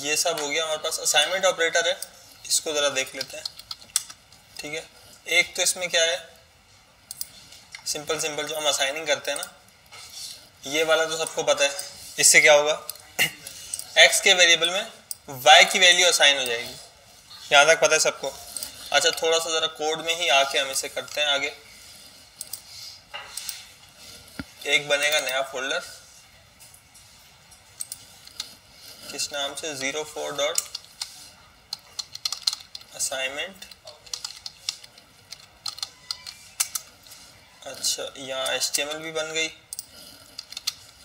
ये सब हो गया हमारे पास। असाइनमेंट ऑपरेटर है, इसको ज़रा देख लेते हैं। ठीक है, एक तो इसमें क्या है, सिंपल जो हम असाइनिंग करते हैं ना, ये वाला तो सबको पता है। इससे क्या होगा, x के वेरिएबल में y की वैल्यू असाइन हो जाएगी, यहाँ तक पता है सबको। अच्छा, थोड़ा सा ज़रा कोड में ही आके हम इसे करते हैं आगे। एक बनेगा नया फोल्डर, किस नाम से, 04.assignment। अच्छा, यहाँ HTML भी बन गई,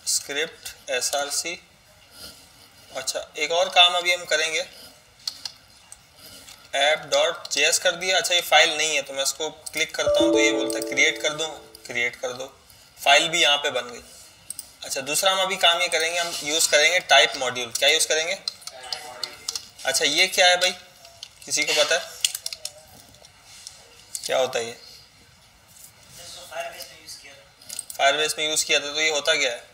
स्क्रिप्ट src। अच्छा, एक और काम अभी हम करेंगे, app.js कर दिया। अच्छा, ये फाइल नहीं है तो मैं इसको क्लिक करता हूँ तो ये बोलता है क्रिएट कर दो, क्रिएट कर दो, फाइल भी यहाँ पे बन गई। अच्छा, दूसरा हम अभी काम ये करेंगे, हम यूज़ करेंगे टाइप मॉड्यूल। क्या यूज़ करेंगे? अच्छा, ये क्या है भाई, किसी को पता है क्या होता है ये? फायरबेस में यूज़ किया था, तो ये होता क्या है?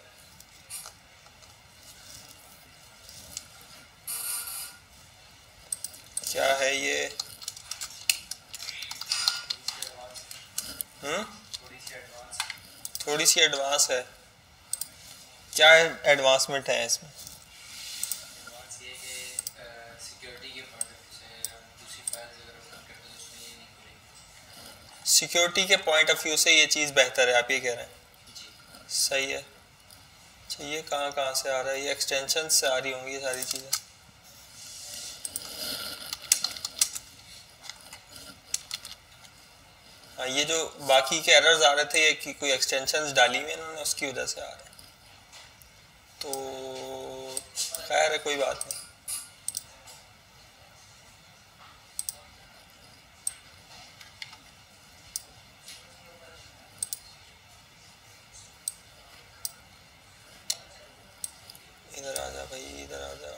क्या है ये? थोड़ी सी एडवांस है। क्या एडवांसमेंट है इसमें? सिक्योरिटी के पॉइंट ऑफ व्यू से ये चीज़ बेहतर है, आप ये कह रहे हैं? सही है। अच्छा, ये कहाँ से आ रहा है? ये एक्सटेंशन से आ रही होंगी ये सारी चीज़ें। हाँ, ये जो बाकी के एरर्स आ रहे थे ये कि कोई एक्सटेंशंस डाली हुई इन्होंने, उसकी वजह से आ रहे हैं। तो खैर है, कोई बात नहीं। इधर आ जा भाई, इधर आ जा।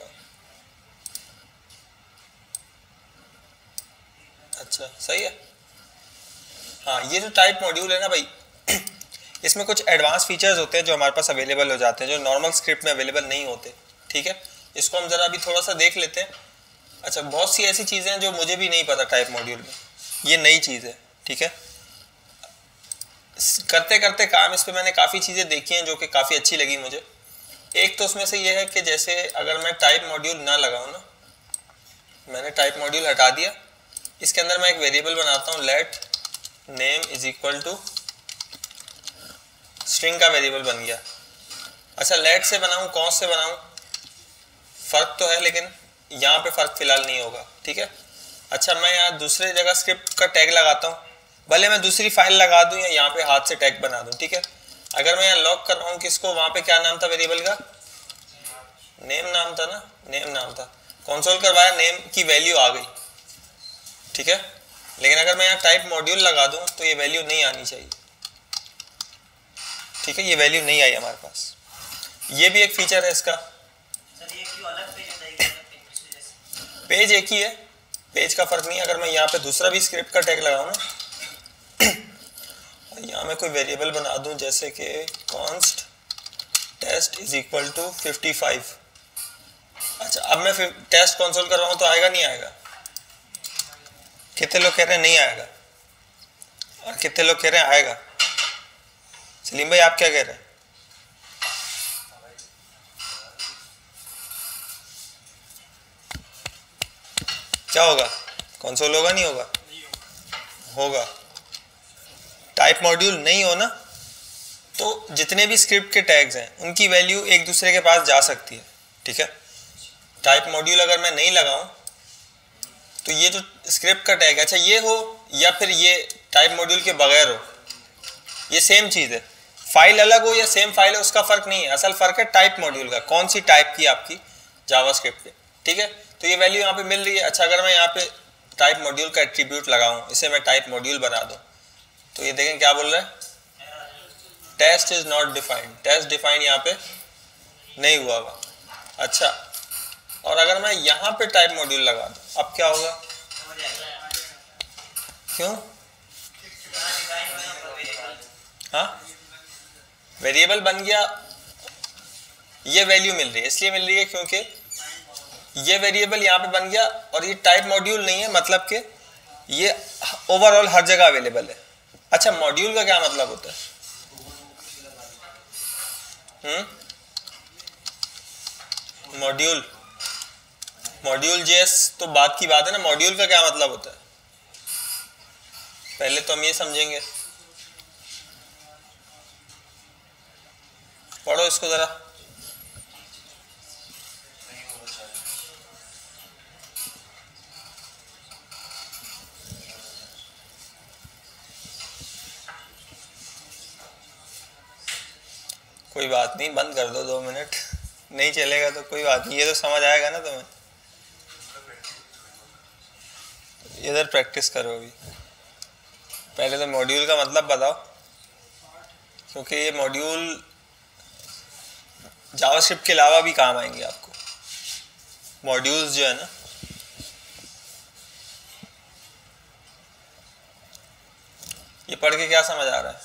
अच्छा, सही है। हाँ, ये जो टाइप मॉड्यूल है ना भाई, इसमें कुछ एडवांस फीचर्स होते हैं जो हमारे पास अवेलेबल हो जाते हैं, जो नॉर्मल स्क्रिप्ट में अवेलेबल नहीं होते। ठीक है, इसको हम ज़रा अभी थोड़ा सा देख लेते हैं। अच्छा, बहुत सी ऐसी चीज़ें हैं जो मुझे भी नहीं पता टाइप मॉड्यूल में, ये नई चीज़ है। ठीक है, करते करते काम इस पर मैंने काफ़ी चीज़ें देखी हैं जो कि काफ़ी अच्छी लगी मुझे। एक तो उसमें से ये है कि जैसे अगर मैं टाइप मॉड्यूल ना लगाऊँ ना, मैंने टाइप मॉड्यूल हटा दिया, इसके अंदर मैं एक वेरिएबल बनाता हूँ, let name is equal to string का वेरिएबल बन गया। अच्छा, लेट से बनाऊँ, कौन से बनाऊँ, फ़र्क तो है लेकिन यहाँ पे फ़र्क फिलहाल नहीं होगा। ठीक है, अच्छा, मैं यहाँ दूसरे जगह स्क्रिप्ट का टैग लगाता हूँ, भले मैं दूसरी फाइल लगा दूँ या यहाँ पे हाथ से टैग बना दूँ। ठीक है, अगर मैं यहाँ लॉक कर रहा हूँ किसको, वहाँ पे क्या नाम था वेरिएबल का? नेम नाम था ना, नेम नाम था। कंसोल करवाया, नेम की वैल्यू आ गई। ठीक है, लेकिन अगर मैं यहाँ टाइप मॉड्यूल लगा दूँ तो ये वैल्यू नहीं आनी चाहिए। ठीक है, ये वैल्यू नहीं आई हमारे पास। ये भी एक फीचर है इसका। सर, ये क्यों अलग पेज होता है? पेज एक ही है, पेज का फर्क नहीं है। अगर मैं यहाँ पे दूसरा भी स्क्रिप्ट का टैग लगाऊँ ना, और यहाँ मैं कोई वेरिएबल बना दूँ जैसे कि const test is equal to 55। अच्छा, अब मैं टेस्ट कंसोल कर रहा हूँ तो आएगा नहीं आएगा? कितने लोग कह रहे हैं नहीं आएगा और कितने लोग कह रहे हैं आएगा? सलीम भाई, आप क्या कह रहे हैं? क्या होगा, कंसोल होगा नहीं होगा? होगा। टाइप मॉड्यूल नहीं हो ना, तो जितने भी स्क्रिप्ट के टैग्स हैं उनकी वैल्यू एक दूसरे के पास जा सकती है। ठीक है, टाइप मॉड्यूल अगर मैं नहीं लगाऊं तो ये जो स्क्रिप्ट का टैग है, अच्छा ये हो या फिर ये टाइप मॉड्यूल के बगैर हो, ये सेम चीज़ है। फाइल अलग हो या सेम फाइल है उसका फ़र्क नहीं है, असल फ़र्क है टाइप मॉड्यूल का, कौन सी टाइप की आपकी जावास्क्रिप्ट पे। ठीक है, तो ये वैल्यू यहाँ पे मिल रही है। अच्छा, अगर मैं यहाँ पे टाइप मॉड्यूल का एट्रीब्यूट लगाऊं, इसे मैं टाइप मॉड्यूल बना दूं, तो ये देखें क्या बोल रहा है, test is not defined. Test defined यहाँ पे नहीं हुआ हुआ। अच्छा, और अगर मैं यहाँ पे टाइप मॉड्यूल लगा दूं, अब क्या होगा? क्यों? हाँ, वेरिएबल बन गया। ये वैल्यू मिल रही है, इसलिए मिल रही है क्योंकि ये वेरिएबल यहाँ पे बन गया और ये टाइप मॉड्यूल नहीं है, मतलब कि ये ओवरऑल हर जगह अवेलेबल है। अच्छा, मॉड्यूल का क्या मतलब होता है? मॉड्यूल जेएस तो बात की बात है ना, मॉड्यूल का क्या मतलब होता है पहले तो हम ये समझेंगे। पढ़ो इसको जरा। कोई बात नहीं, बंद कर दो 2 मिनट, नहीं चलेगा तो कोई बात नहीं, ये तो समझ आएगा ना तुम्हें। इधर प्रैक्टिस करो अभी, पहले तो मॉड्यूल का मतलब बताओ, क्योंकि ये मॉड्यूल जावास्क्रिप्ट के अलावा भी काम आएंगे आपको, मॉड्यूल्स जो है ना। ये पढ़ के क्या समझ आ रहा है?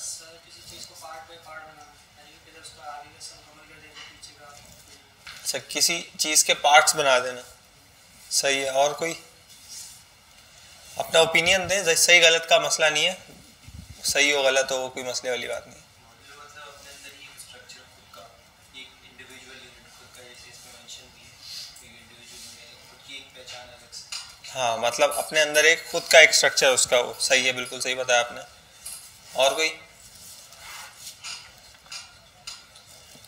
अच्छा, किसी चीज के पार्ट्स बना देना, सही है। और कोई अपना ओपिनियन दें, सही गलत का मसला नहीं है, सही हो गलत हो वो कोई मसले वाली बात नहीं है। हाँ, मतलब अपने अंदर एक खुद का एक स्ट्रक्चर उसका, वो सही है, बिल्कुल सही बताया आपने। और कोई?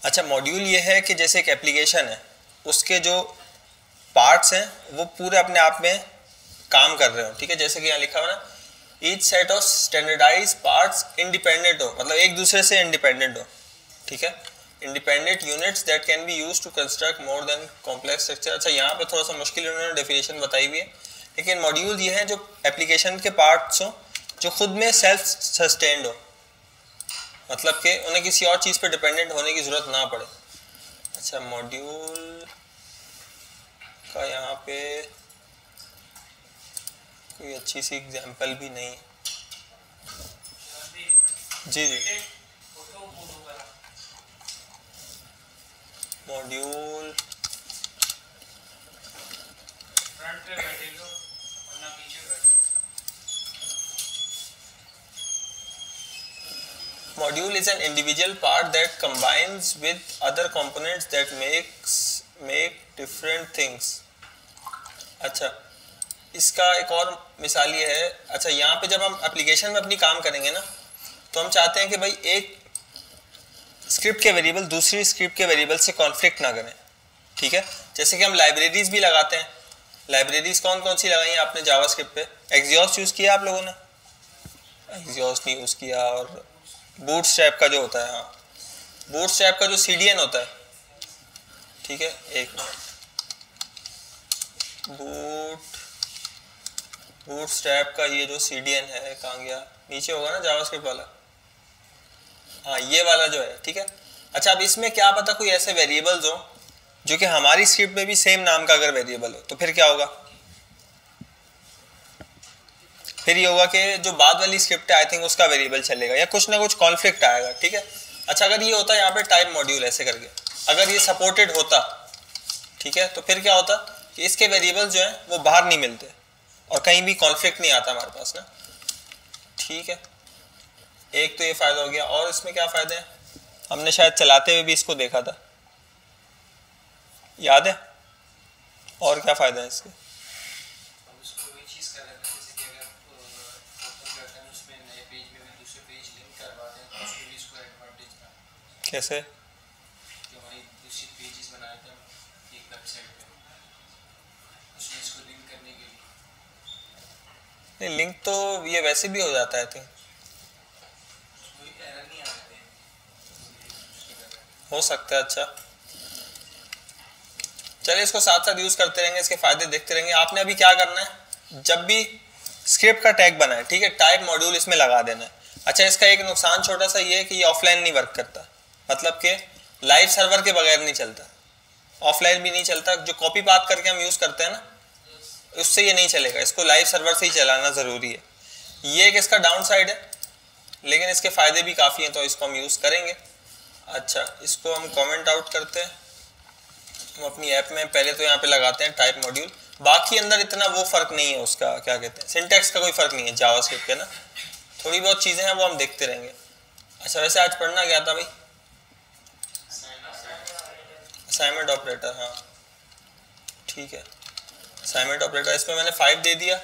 अच्छा, मॉड्यूल ये है कि जैसे एक एप्लीकेशन है, उसके जो पार्ट्स हैं वो पूरे अपने आप में काम कर रहे हो, ठीक है। जैसे कि यहाँ लिखा हुआ ना, each set of standardize parts independent हो, मतलब एक दूसरे से इंडिपेंडेंट हो, ठीक है। Independent units that can be used to construct more than complex structure. अच्छा, यहाँ पे थोड़ा सा मुश्किल उन्होंने डेफिनेशन बताई हुई है, लेकिन मॉड्यूल ये है जो एप्लीकेशन के पार्ट्स हो जो खुद में सेल्फ सस्टेन्ड हो, मतलब कि उन्हें किसी और चीज़ पे डिपेंडेंट होने की ज़रूरत ना पड़े। अच्छा, मॉड्यूल का यहाँ पे कोई अच्छी सी एग्जांपल भी नहीं है। जी जी, मॉड्यूल फ्रंट पे बैठे लो वरना पीछे बैठो। Module is an individual part that combines with other components that make different things. अच्छा, इसका एक और मिसाल ये है। अच्छा, यहाँ पे जब हम एप्लीकेशन में अपनी काम करेंगे ना, तो हम चाहते हैं कि भाई एक स्क्रिप्ट के वेरिएबल दूसरी स्क्रिप्ट के वेरिएबल से कॉन्फ्लिक्ट ना करें, ठीक है। जैसे कि हम लाइब्रेरीज भी लगाते हैं। लाइब्रेरीज कौन कौन सी लगाई हैं आपने जावास्क्रिप्ट पे? एक्सियोस यूज़ किया आप लोगों ने? एक्सियोस नहीं यूज़ किया। और बूटस्ट्रैप का जो होता है, हाँ, बूटस्ट्रैप का जो CDN होता है, ठीक है, एक बूटस्ट्रैप का ये जो CDN है, कहाँ गया, नीचे होगा ना जावास्क्रिप्ट वाला, हाँ ये वाला जो है, ठीक है। अच्छा, अब इसमें क्या पता कोई ऐसे वेरिएबल्स हो जो कि हमारी स्क्रिप्ट में भी सेम नाम का अगर वेरिएबल हो, तो फिर क्या होगा? फिर ये होगा कि जो बाद वाली स्क्रिप्ट है आई थिंक उसका वेरिएबल चलेगा या कुछ ना कुछ कॉन्फ्लिक्ट आएगा, ठीक है। अच्छा, अगर ये होता यहाँ पे टाइप मॉड्यूल ऐसे करके, अगर ये सपोर्टेड होता, ठीक है, तो फिर क्या होता कि इसके वेरिएबल्स जो हैं वो बाहर नहीं मिलते और कहीं भी कॉन्फ्लिक्ट नहीं आता हमारे पास ना, ठीक है। एक तो ये फ़ायदा हो गया। और इसमें क्या फ़ायदे हैं? हमने शायद चलाते हुए भी इसको देखा था, याद है? और क्या फ़ायदा है इसके? कैसे? नहीं, लिंक तो ये वैसे भी हो जाता है, आई थिंक हो सकता है। अच्छा, चलिए इसको साथ साथ यूज़ करते रहेंगे, इसके फ़ायदे देखते रहेंगे। आपने अभी क्या करना है, जब भी स्क्रिप्ट का टैग बना है, ठीक है, टाइप मॉड्यूल इसमें लगा देना है। अच्छा, इसका एक नुकसान छोटा सा ये है कि ये ऑफलाइन नहीं वर्क करता, मतलब कि लाइव सर्वर के बगैर नहीं चलता, ऑफलाइन भी नहीं चलता। जो कॉपी पाथ करके हम यूज़ करते हैं ना, उससे ये नहीं चलेगा, इसको लाइव सर्वर से ही चलाना ज़रूरी है। ये एक इसका डाउन साइड है, लेकिन इसके फ़ायदे भी काफ़ी हैं, तो इसको हम यूज़ करेंगे। अच्छा, इसको हम कमेंट आउट करते हैं। हम अपनी ऐप में पहले तो यहाँ पे लगाते हैं टाइप मॉड्यूल, बाकी अंदर इतना वो फर्क नहीं है उसका, क्या कहते हैं, सिंटैक्स का कोई फर्क नहीं है जावास्क्रिप्ट के ना, थोड़ी बहुत चीज़ें हैं वो हम देखते रहेंगे। अच्छा वैसे आज पढ़ना क्या था भाई? असाइनमेंट ऑपरेटर, हाँ ठीक है, असाइनमेंट ऑपरेटर। इसमें मैंने 5 दे दिया।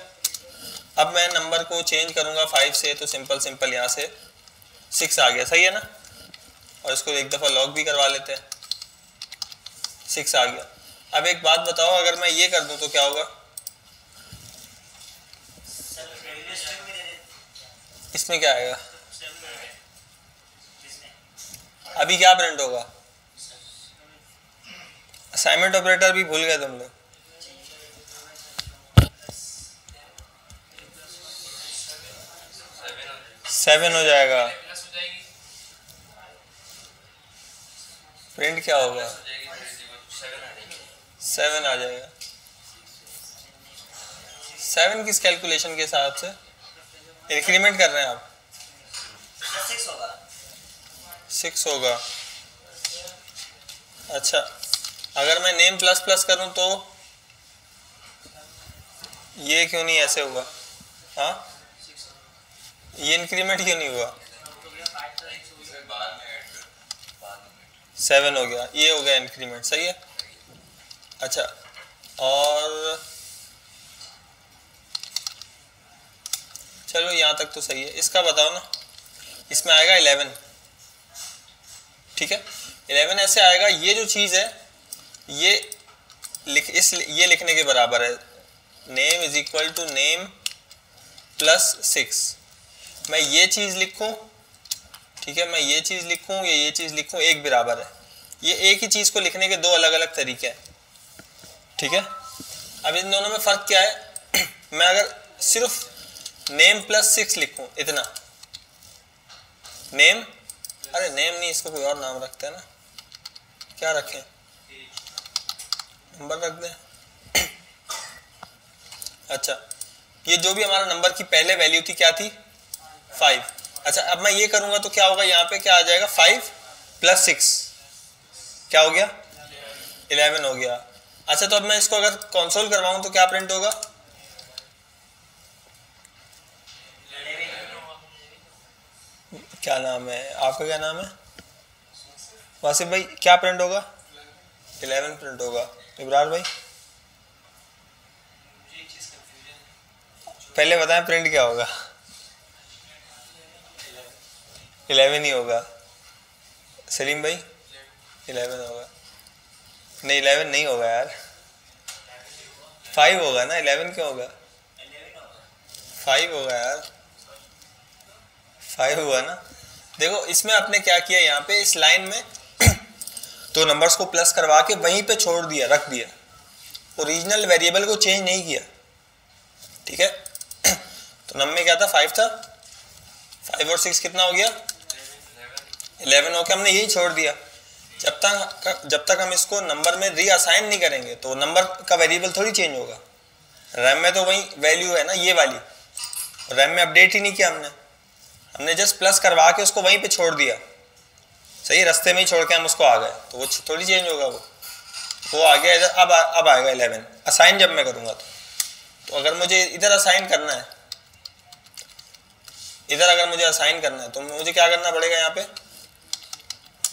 अब मैं नंबर को चेंज करूँगा 5 से, तो सिंपल यहाँ से 6 आ गया, सही है ना? और इसको एक दफ़ा लॉग भी करवा लेते हैं, 6 आ गया। अब एक बात बताओ, अगर मैं ये कर दूं तो क्या होगा? इसमें क्या आएगा? अभी क्या प्रिंट होगा? असाइनमेंट ऑपरेटर भी भूल गए तुम लोग। सेवन हो जाएगा। प्रिंट क्या होगा? 7 आ जाएगा। 7 किस कैलकुलेशन के हिसाब से इंक्रीमेंट कर रहे हैं आप? 6 होगा। अच्छा अगर मैं नेम प्लस प्लस करूं तो ये क्यों नहीं ऐसे हुआ? हाँ ये इंक्रीमेंट क्यों नहीं हुआ? 7 हो गया, ये हो गया इंक्रीमेंट, सही है। अच्छा और चलो यहाँ तक तो सही है। इसका बताओ ना, इसमें आएगा 11, ठीक है। 11 ऐसे आएगा, ये जो चीज़ है ये ये लिखने के बराबर है, name is equal to name plus 6। मैं ये चीज़ लिखूं, ठीक है, मैं ये चीज़ लिखूं या ये चीज़ लिखूं, एक बराबर है। ये एक ही चीज़ को लिखने के 2 अलग अलग तरीके हैं, ठीक है। अब इन दोनों में फ़र्क क्या है? मैं अगर सिर्फ नेम प्लस 6 लिखूं, इतना नेम, अरे नेम नहीं, इसको कोई और नाम रखते हैं ना, क्या रखें, नंबर रख दें। अच्छा ये जो भी हमारा नंबर की पहले वैल्यू थी क्या थी? 5। अच्छा अब मैं ये करूंगा तो क्या होगा? यहाँ पे क्या आ जाएगा? 5 प्लस 6 क्या हो गया? 11 हो गया। अच्छा तो अब मैं इसको अगर कंसोल करवाऊं तो क्या प्रिंट होगा? क्या नाम है आपका, क्या नाम है वासिफ भाई? क्या प्रिंट होगा? 11 प्रिंट होगा। इब्रार भाई पहले बताएं प्रिंट क्या होगा? 11 ही होगा। सलीम भाई 11 होगा। नहीं 11 नहीं होगा यार, 5 होगा ना, 11 क्यों होगा? 5 होगा यार, 5 हुआ ना। देखो इसमें आपने क्या किया, यहाँ पे इस लाइन में तो नंबर्स को प्लस करवा के वहीं पे छोड़ दिया, रख दिया, ओरिजिनल वेरिएबल को चेंज नहीं किया, ठीक है। तो नंबर में क्या था? 5 था। 5 और 6 कितना हो गया? 11 हो के हमने यही छोड़ दिया। जब तक हम इसको नंबर में रीअसाइन नहीं करेंगे तो नंबर का वेरिएबल थोड़ी चेंज होगा। रैम में तो वही वैल्यू है ना, ये वाली, रैम में अपडेट ही नहीं किया हमने जस्ट प्लस करवा के उसको वहीं पे छोड़ दिया, सही, रास्ते में ही छोड़ के हम उसको आ गए, तो वो थोड़ी चेंज होगा, वो आ गया इधर। अब आएगा 11 असाइन जब मैं करूँगा तो अगर मुझे इधर असाइन करना है, इधर अगर मुझे असाइन करना है तो मुझे क्या करना पड़ेगा? यहाँ पे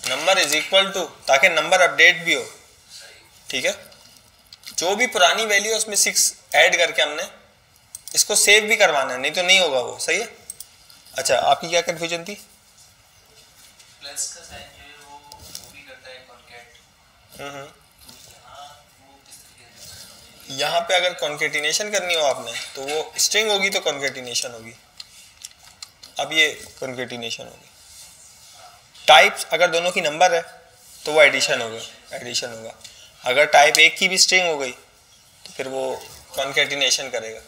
नंबर इज इक्वल टू, ताकि नंबर अपडेट भी हो, ठीक है। जो भी पुरानी वैल्यू है उसमें 6 ऐड करके हमने इसको सेव भी करवाना है, नहीं तो नहीं होगा वो, सही है। अच्छा आपकी क्या कन्फ्यूजन थी? प्लस का साइन जो है वो भी करता है कॉन्कैट। यहाँ पे अगर कॉन्केटिनेशन करनी हो आपने तो वो स्ट्रिंग होगी तो कॉन्केटिनेशन होगी, अब ये कॉन्केटिनेशन होगी। टाइप्स अगर दोनों की नंबर है तो वो एडिशन होगा, अगर टाइप एक की भी स्ट्रिंग हो गई तो फिर वो कॉन्केटिनेशन करेगा।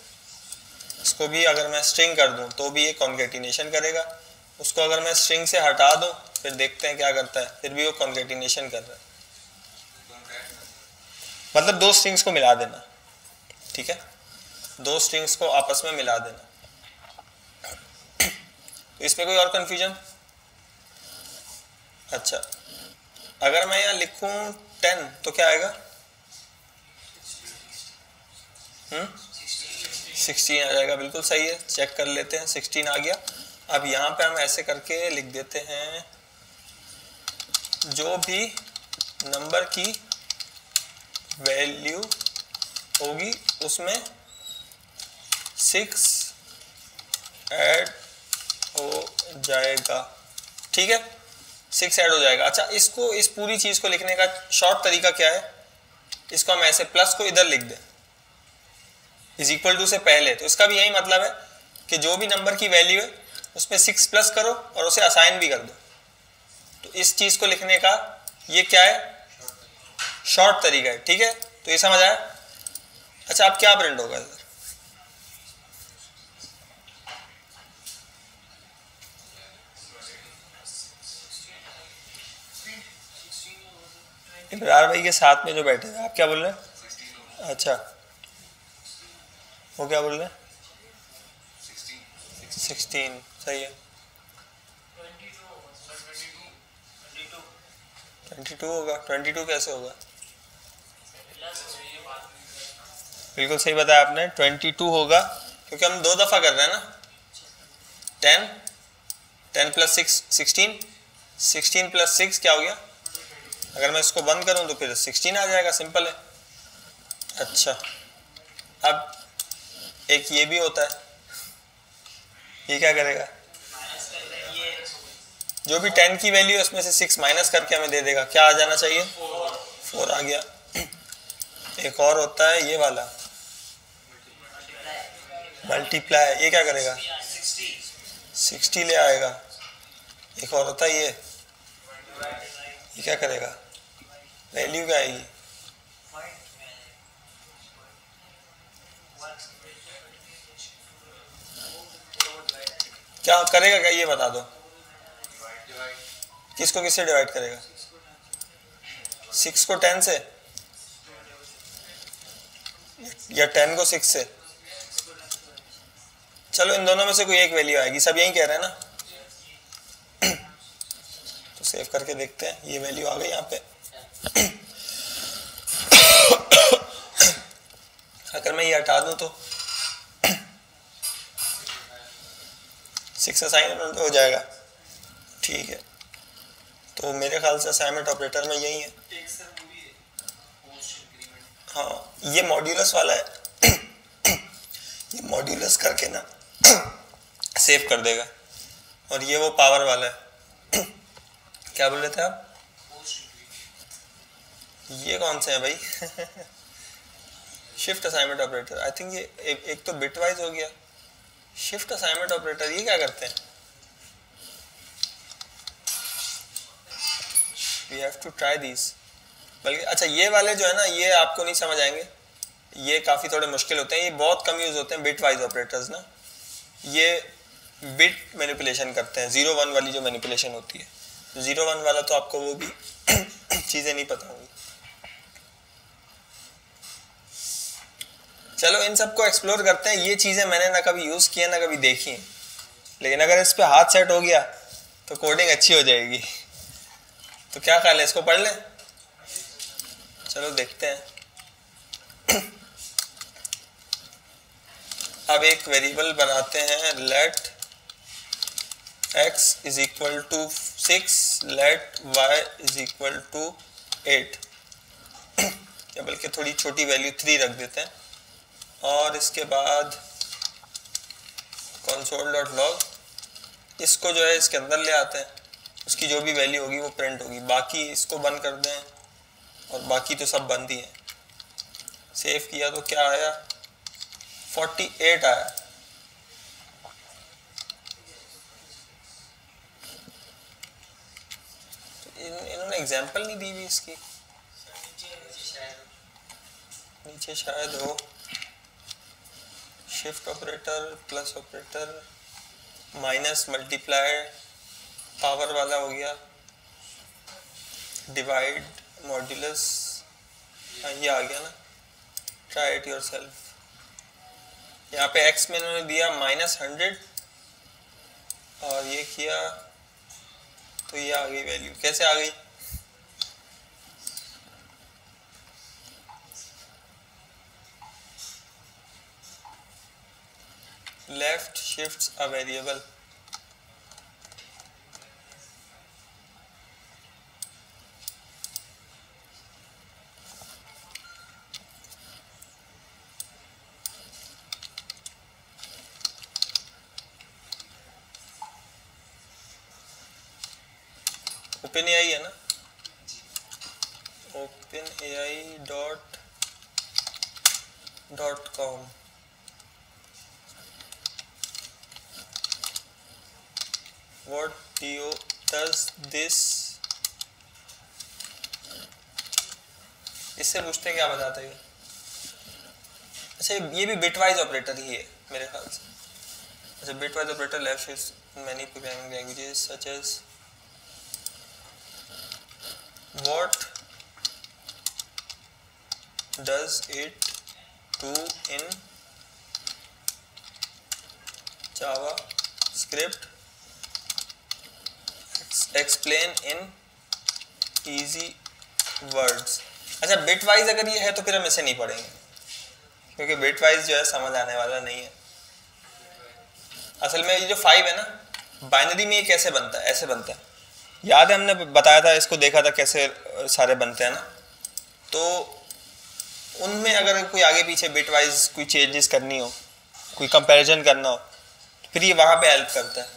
इसको भी अगर मैं स्ट्रिंग कर दूं तो भी ये कॉन्केटिनेशन करेगा, उसको अगर मैं स्ट्रिंग से हटा दूं फिर देखते हैं क्या करता है, फिर भी वो कॉन्केटिनेशन कर रहा है। मतलब 2 स्ट्रिंग्स को मिला देना, ठीक है, 2 स्ट्रिंग्स को आपस में मिला देना। तो इसमें कोई और कन्फ्यूजन? अच्छा अगर मैं यहाँ लिखूँ 10 तो क्या आएगा? 16 आ जाएगा, बिल्कुल सही है, चेक कर लेते हैं, 16 आ गया। अब यहाँ पे हम ऐसे करके लिख देते हैं, जो भी नंबर की वैल्यू होगी उसमें 6 ऐड हो जाएगा। ठीक है, 6 ऐड हो जाएगा। अच्छा, इसको, इस पूरी चीज को लिखने का शॉर्ट तरीका क्या है, इसको हम ऐसे प्लस को इधर लिख दें इज इक्वल टू से पहले, तो इसका भी यही मतलब है कि जो भी नंबर की वैल्यू है उसमें 6 प्लस करो और उसे असाइन भी कर दो। तो इस चीज को लिखने का ये क्या है, शॉर्ट तरीका है। ठीक है, तो ये समझ आया। अच्छा, अब क्या प्रिंट होगा इधर, इमरान भाई के साथ में जो बैठे हैं, आप क्या बोल रहे हैं? अच्छा, वो क्या बोल रहे हैं? 16 सही है। 22 होगा। 22 कैसे होगा? बिल्कुल सही बताया आपने, 22 होगा, क्योंकि हम 2 दफ़ा कर रहे हैं ना। 10 प्लस 6 16, 16 प्लस 6 क्या हो गया? अगर मैं इसको बंद करूं तो फिर 16 आ जाएगा, सिंपल है। अच्छा, अब एक ये भी होता है, ये क्या करेगा? जो भी 10 की वैल्यू है उसमें से 6 माइनस करके हमें दे देगा। क्या आ जाना चाहिए? 4 आ गया। एक और होता है ये वाला, मल्टीप्लाई, ये क्या करेगा? 60 ले आएगा। एक और होता है ये क्या करेगा? वैल्यू क्या आएगी? क्या करेगा, क्या ये बता दो, किसको किससे डिवाइड करेगा? 6 को 10 से या 10 को 6 से? चलो इन दोनों में से कोई एक वैल्यू आएगी, सब यही कह रहे हैं ना। तो सेव करके देखते हैं, ये वैल्यू आ गई यहाँ पे। अगर मैं ये हटा दूं तो 6 असाइन हो जाएगा। ठीक है, तो मेरे ख्याल से असाइनमेंट ऑपरेटर में यही है। हाँ, ये मॉड्यूलस वाला है। ये मॉड्यूलस करके ना सेव कर देगा, और ये वो पावर वाला है। क्या बोल रहे थे आप? ये कौन से हैं भाई? Shift assignment operator, I think ये एक तो बिटवाइज हो गया। शिफ्ट असाइनमेंट ऑपरेटर ये क्या करते हैं? We have to try this. बल्कि अच्छा, ये वाले जो है ना, ये आपको नहीं समझ आएंगे, ये काफ़ी थोड़े मुश्किल होते हैं, ये बहुत कम यूज़ होते हैं बिटवाइज ऑपरेटर्स ना। ये बिट मैनिपुलेशन करते हैं, 0-1 वाली जो मैनिपुलेशन होती है। 0-1 वाला तो आपको वो भी चीज़ें नहीं पता होंगी। चलो इन सबको एक्सप्लोर करते हैं। ये चीज़ें मैंने ना कभी यूज़ की है ना कभी देखी हैं, लेकिन अगर इस पे हाथ सेट हो गया तो कोडिंग अच्छी हो जाएगी। तो क्या ख्याल है, इसको पढ़ लें? चलो देखते हैं। अब एक वेरिएबल बनाते हैं, let x is equal to 6, let y is equal to 8, या बल्कि थोड़ी छोटी वैल्यू 3 रख देते हैं, और इसके बाद console.log इसको जो है इसके अंदर ले आते हैं, उसकी जो भी वैल्यू होगी वो प्रिंट होगी। बाकी इसको बंद कर दें, और बाकी तो सब बंद ही है। सेव किया तो क्या आया? 48 आया। तो इन्होंने एग्जाम्पल नहीं दी हुई इसकी, नीचे शायद हो। Shift operator, plus operator, minus, multiply, power वाला हो गया, डिवाइड, मॉड्यूलस, ये आ गया ना। Try it yourself. यहाँ पे x में इन्होंने दिया -100 और ये किया तो ये आ गई वैल्यू। कैसे आ गई? Left shifts a variable, open AI है ना, openai.com। What does this, इससे पूछते हैं क्या बताता है ये। अच्छा ये भी बिटवाइज ऑपरेटर ही है मेरे ख्याल से। अच्छा bitwise operator left shift many programming languages such as what does it do in JavaScript, explain in easy words। अच्छा बिट वाइज अगर ये है तो फिर हम इसे नहीं पढ़ेंगे क्योंकि बिट वाइज जो है समझ आने वाला नहीं है। असल में ये जो 5 है ना, बाइनरी में ये कैसे बनता है, ऐसे बनता है, याद है हमने बताया था, इसको देखा था कैसे सारे बनते हैं ना। तो उनमें अगर कोई आगे पीछे बिट वाइज कोई चेंजेस करनी हो, कोई कंपैरिजन करना हो, तो फिर ये वहाँ पे हेल्प करता है।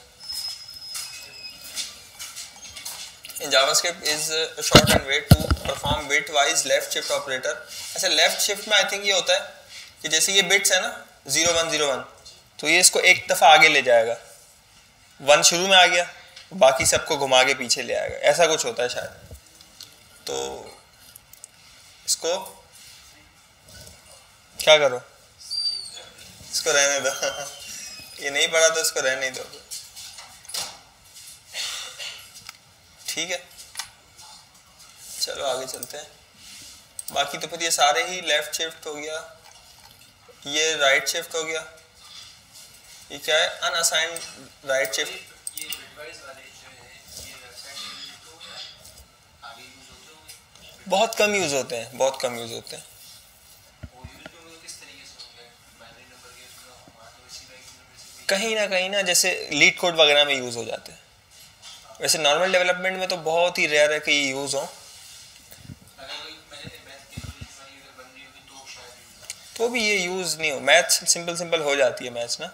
In JavaScript is short and way to perform bitwise left shift operator. अच्छा लेफ्ट शिफ्ट में आई थिंक ये होता है कि जैसे ये बिट्स है ना 0101, तो ये इसको एक दफ़ा आगे ले जाएगा, 1 शुरू में आ गया, बाकी सबको घुमा के पीछे ले आएगा, ऐसा कुछ होता है शायद। तो इसको क्या करो, इसको रहने दो ये नहीं पढ़ा तो इसको रहने दो, ठीक है। चलो आगे चलते हैं। बाकी तो फिर ये सारे ही लेफ्ट शिफ्ट हो गया, ये राइट शिफ्ट हो गया, ये क्या है अनअसाइंड राइट शिफ्ट। ये बिटवाइज वाले जो है ये वेबसाइट में यूज होते हैं, आगे यूज होते होंगे? बहुत कम यूज होते हैं, बहुत कम यूज होते हैं। वो यूज भी होंगे किस तरीके से होंगे? बाइनरी नंबर के वहाँ तो इसी में कहीं ना जैसे लीड कोड वगैरह में यूज हो जाते हैं। वैसे नॉर्मल डेवलपमेंट में तो बहुत ही रेयर है कि ये यूज हो। अगर कोई मैथ की वाली अगर बन रही होगी तो शायद तो भी ये यूज नहीं हो, मैथ सिंपल हो जाती है मैथ्स ना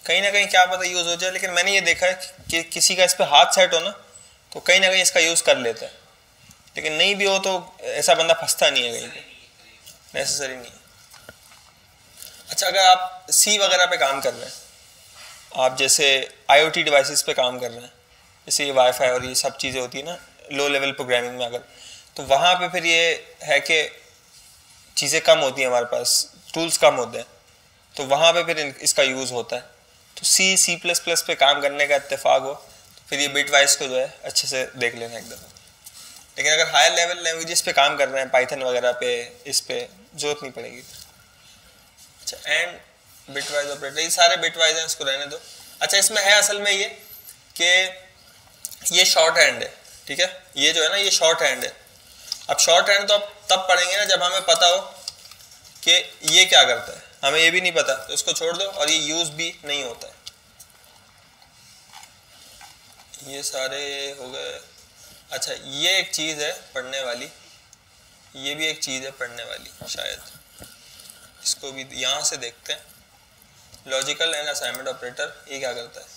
कहीं क्या पता यूज हो जाए। लेकिन मैंने ये देखा है कि किसी का इस पर हाथ सेट हो ना तो कहीं ना कहीं इसका यूज कर लेता है, लेकिन नहीं भी हो तो ऐसा बंदा फंसता नहीं है कहीं पे, नेसेसरी नहीं है। अच्छा अगर आप सी वगैरह पे काम कर रहे हैं, आप जैसे IoT डिवाइसेस पे काम कर रहे हैं, जैसे ये वाईफाई और ये सब चीज़ें होती है ना लो लेवल प्रोग्रामिंग में, अगर तो वहाँ पे फिर ये है कि चीज़ें कम होती हैं, हमारे पास टूल्स कम होते हैं, तो वहाँ पे फिर इसका यूज़ होता है। तो C++ पे काम करने का इत्तेफाक हो तो फिर ये बिट वाइज को जो है अच्छे से देख लेना एक दफ़ा। लेकिन अगर हायर लेवल लैंग्वेजेस पे काम कर रहे हैं, पाइथन वगैरह पे, इस पे जरूरत नहीं पड़ेगी। अच्छा एंड बिट वाइज ऑपरेटर, ये सारे बिट वाइज हैं, इसको रहने दो। अच्छा इसमें है असल में ये कि ये शॉर्ट हैंड है, ठीक है, ये जो है ना ये शॉर्ट हैंड है। अब शॉर्ट हैंड तो आप तब पढ़ेंगे ना जब हमें पता हो कि ये क्या करता है, हमें ये भी नहीं पता तो इसको छोड़ दो, और ये यूज भी नहीं होता है। ये सारे हो गए। अच्छा ये एक चीज़ है पढ़ने वाली, ये भी एक चीज़ है पढ़ने वाली शायद, इसको भी यहाँ से देखते हैं। लॉजिकल एंड असाइनमेंट ऑपरेटर ये क्या करता है?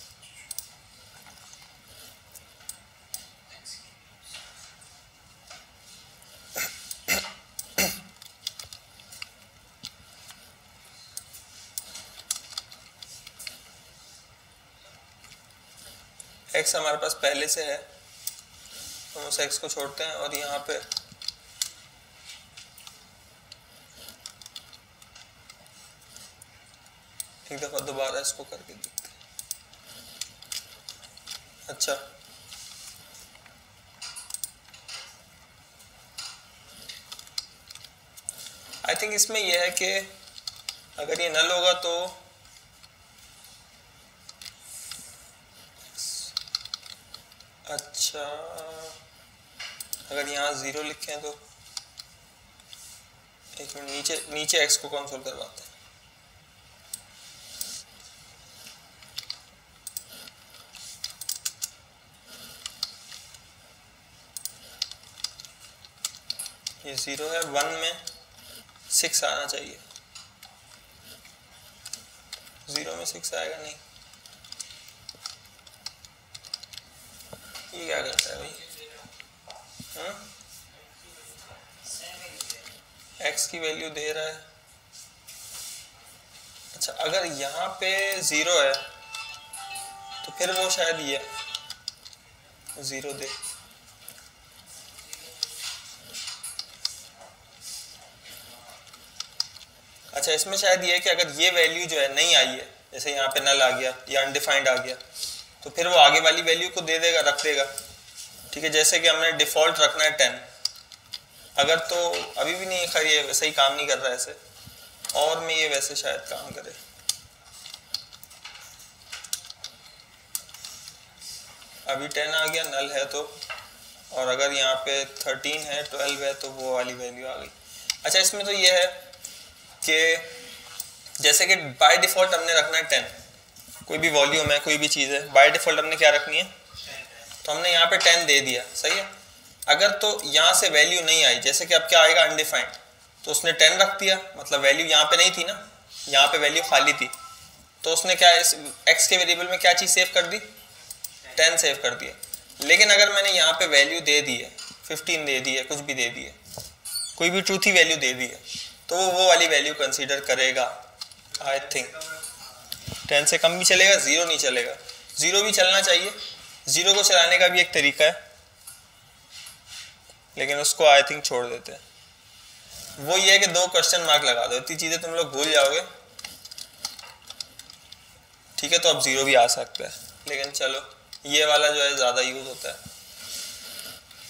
एक्स हमारे पास पहले से है, हम उस एक्स को छोड़ते हैं और यहाँ पे एक दफ़ा दोबारा इसको करके देखते हैं। अच्छा आई थिंक इसमें यह है कि अगर ये नल होगा तो अच्छा अगर यहाँ 0 लिखें तो एक मिनट नीचे एक्स को कंसोल करवाते हैं। ये 0 है, 1 में 6 आना चाहिए, 0 में 6 आएगा नहीं। ये क्या करता है भाई? x की वैल्यू दे रहा है। अच्छा, अगर यहाँ पे 0 है तो फिर वो शायद ये 0 दे। अच्छा, इसमें शायद ये है कि अगर ये वैल्यू जो है नहीं आई है, जैसे यहाँ पे नल आ गया या अनडिफाइंड आ गया, तो फिर वो आगे वाली वैल्यू को दे देगा, रख देगा। ठीक है, जैसे कि हमने डिफ़ॉल्ट रखना है 10, अगर तो अभी भी नहीं, खैर ये वैसे ही काम नहीं कर रहा है ऐसे, और में ये वैसे शायद काम करे। अभी 10 आ गया, नल है तो, और अगर यहाँ पे 13 है, 12 है, तो वो वाली वैल्यू आ गई। अच्छा, इसमें तो ये है कि जैसे कि बाय डिफ़ॉल्ट हमने रखना है 10, कोई भी वॉल्यूम है, कोई भी चीज़ है, बाय डिफ़ॉल्ट हमने क्या रखनी है, तो हमने यहाँ पे 10 दे दिया, सही है। अगर तो यहाँ से वैल्यू नहीं आई, जैसे कि अब क्या आएगा, अनडिफाइंड, तो उसने 10 रख दिया, मतलब वैल्यू यहाँ पे नहीं थी ना, यहाँ पे वैल्यू खाली थी, तो उसने क्या इस x के वेरिएबल में क्या चीज़ सेव कर दी, 10 सेव कर दिया। लेकिन अगर मैंने यहाँ पे वैल्यू दे दी है, 15 दे दी है, कुछ भी दे दी है, कोई भी ट्रूथी वैल्यू दे दी है, तो वो वाली वैल्यू कंसीडर करेगा। आई थिंक 10 से कम भी चलेगा, 0 नहीं चलेगा, 0 भी चलना चाहिए। 0 को चलाने का भी एक तरीका है, लेकिन उसको आई थिंक छोड़ देते हैं। वो ये है कि 2 क्वेश्चन मार्क लगा दो, इतनी चीज़ें तुम लोग भूल जाओगे। ठीक है, तो अब 0 भी आ सकता है, लेकिन चलो ये वाला जो है ज़्यादा यूज होता है।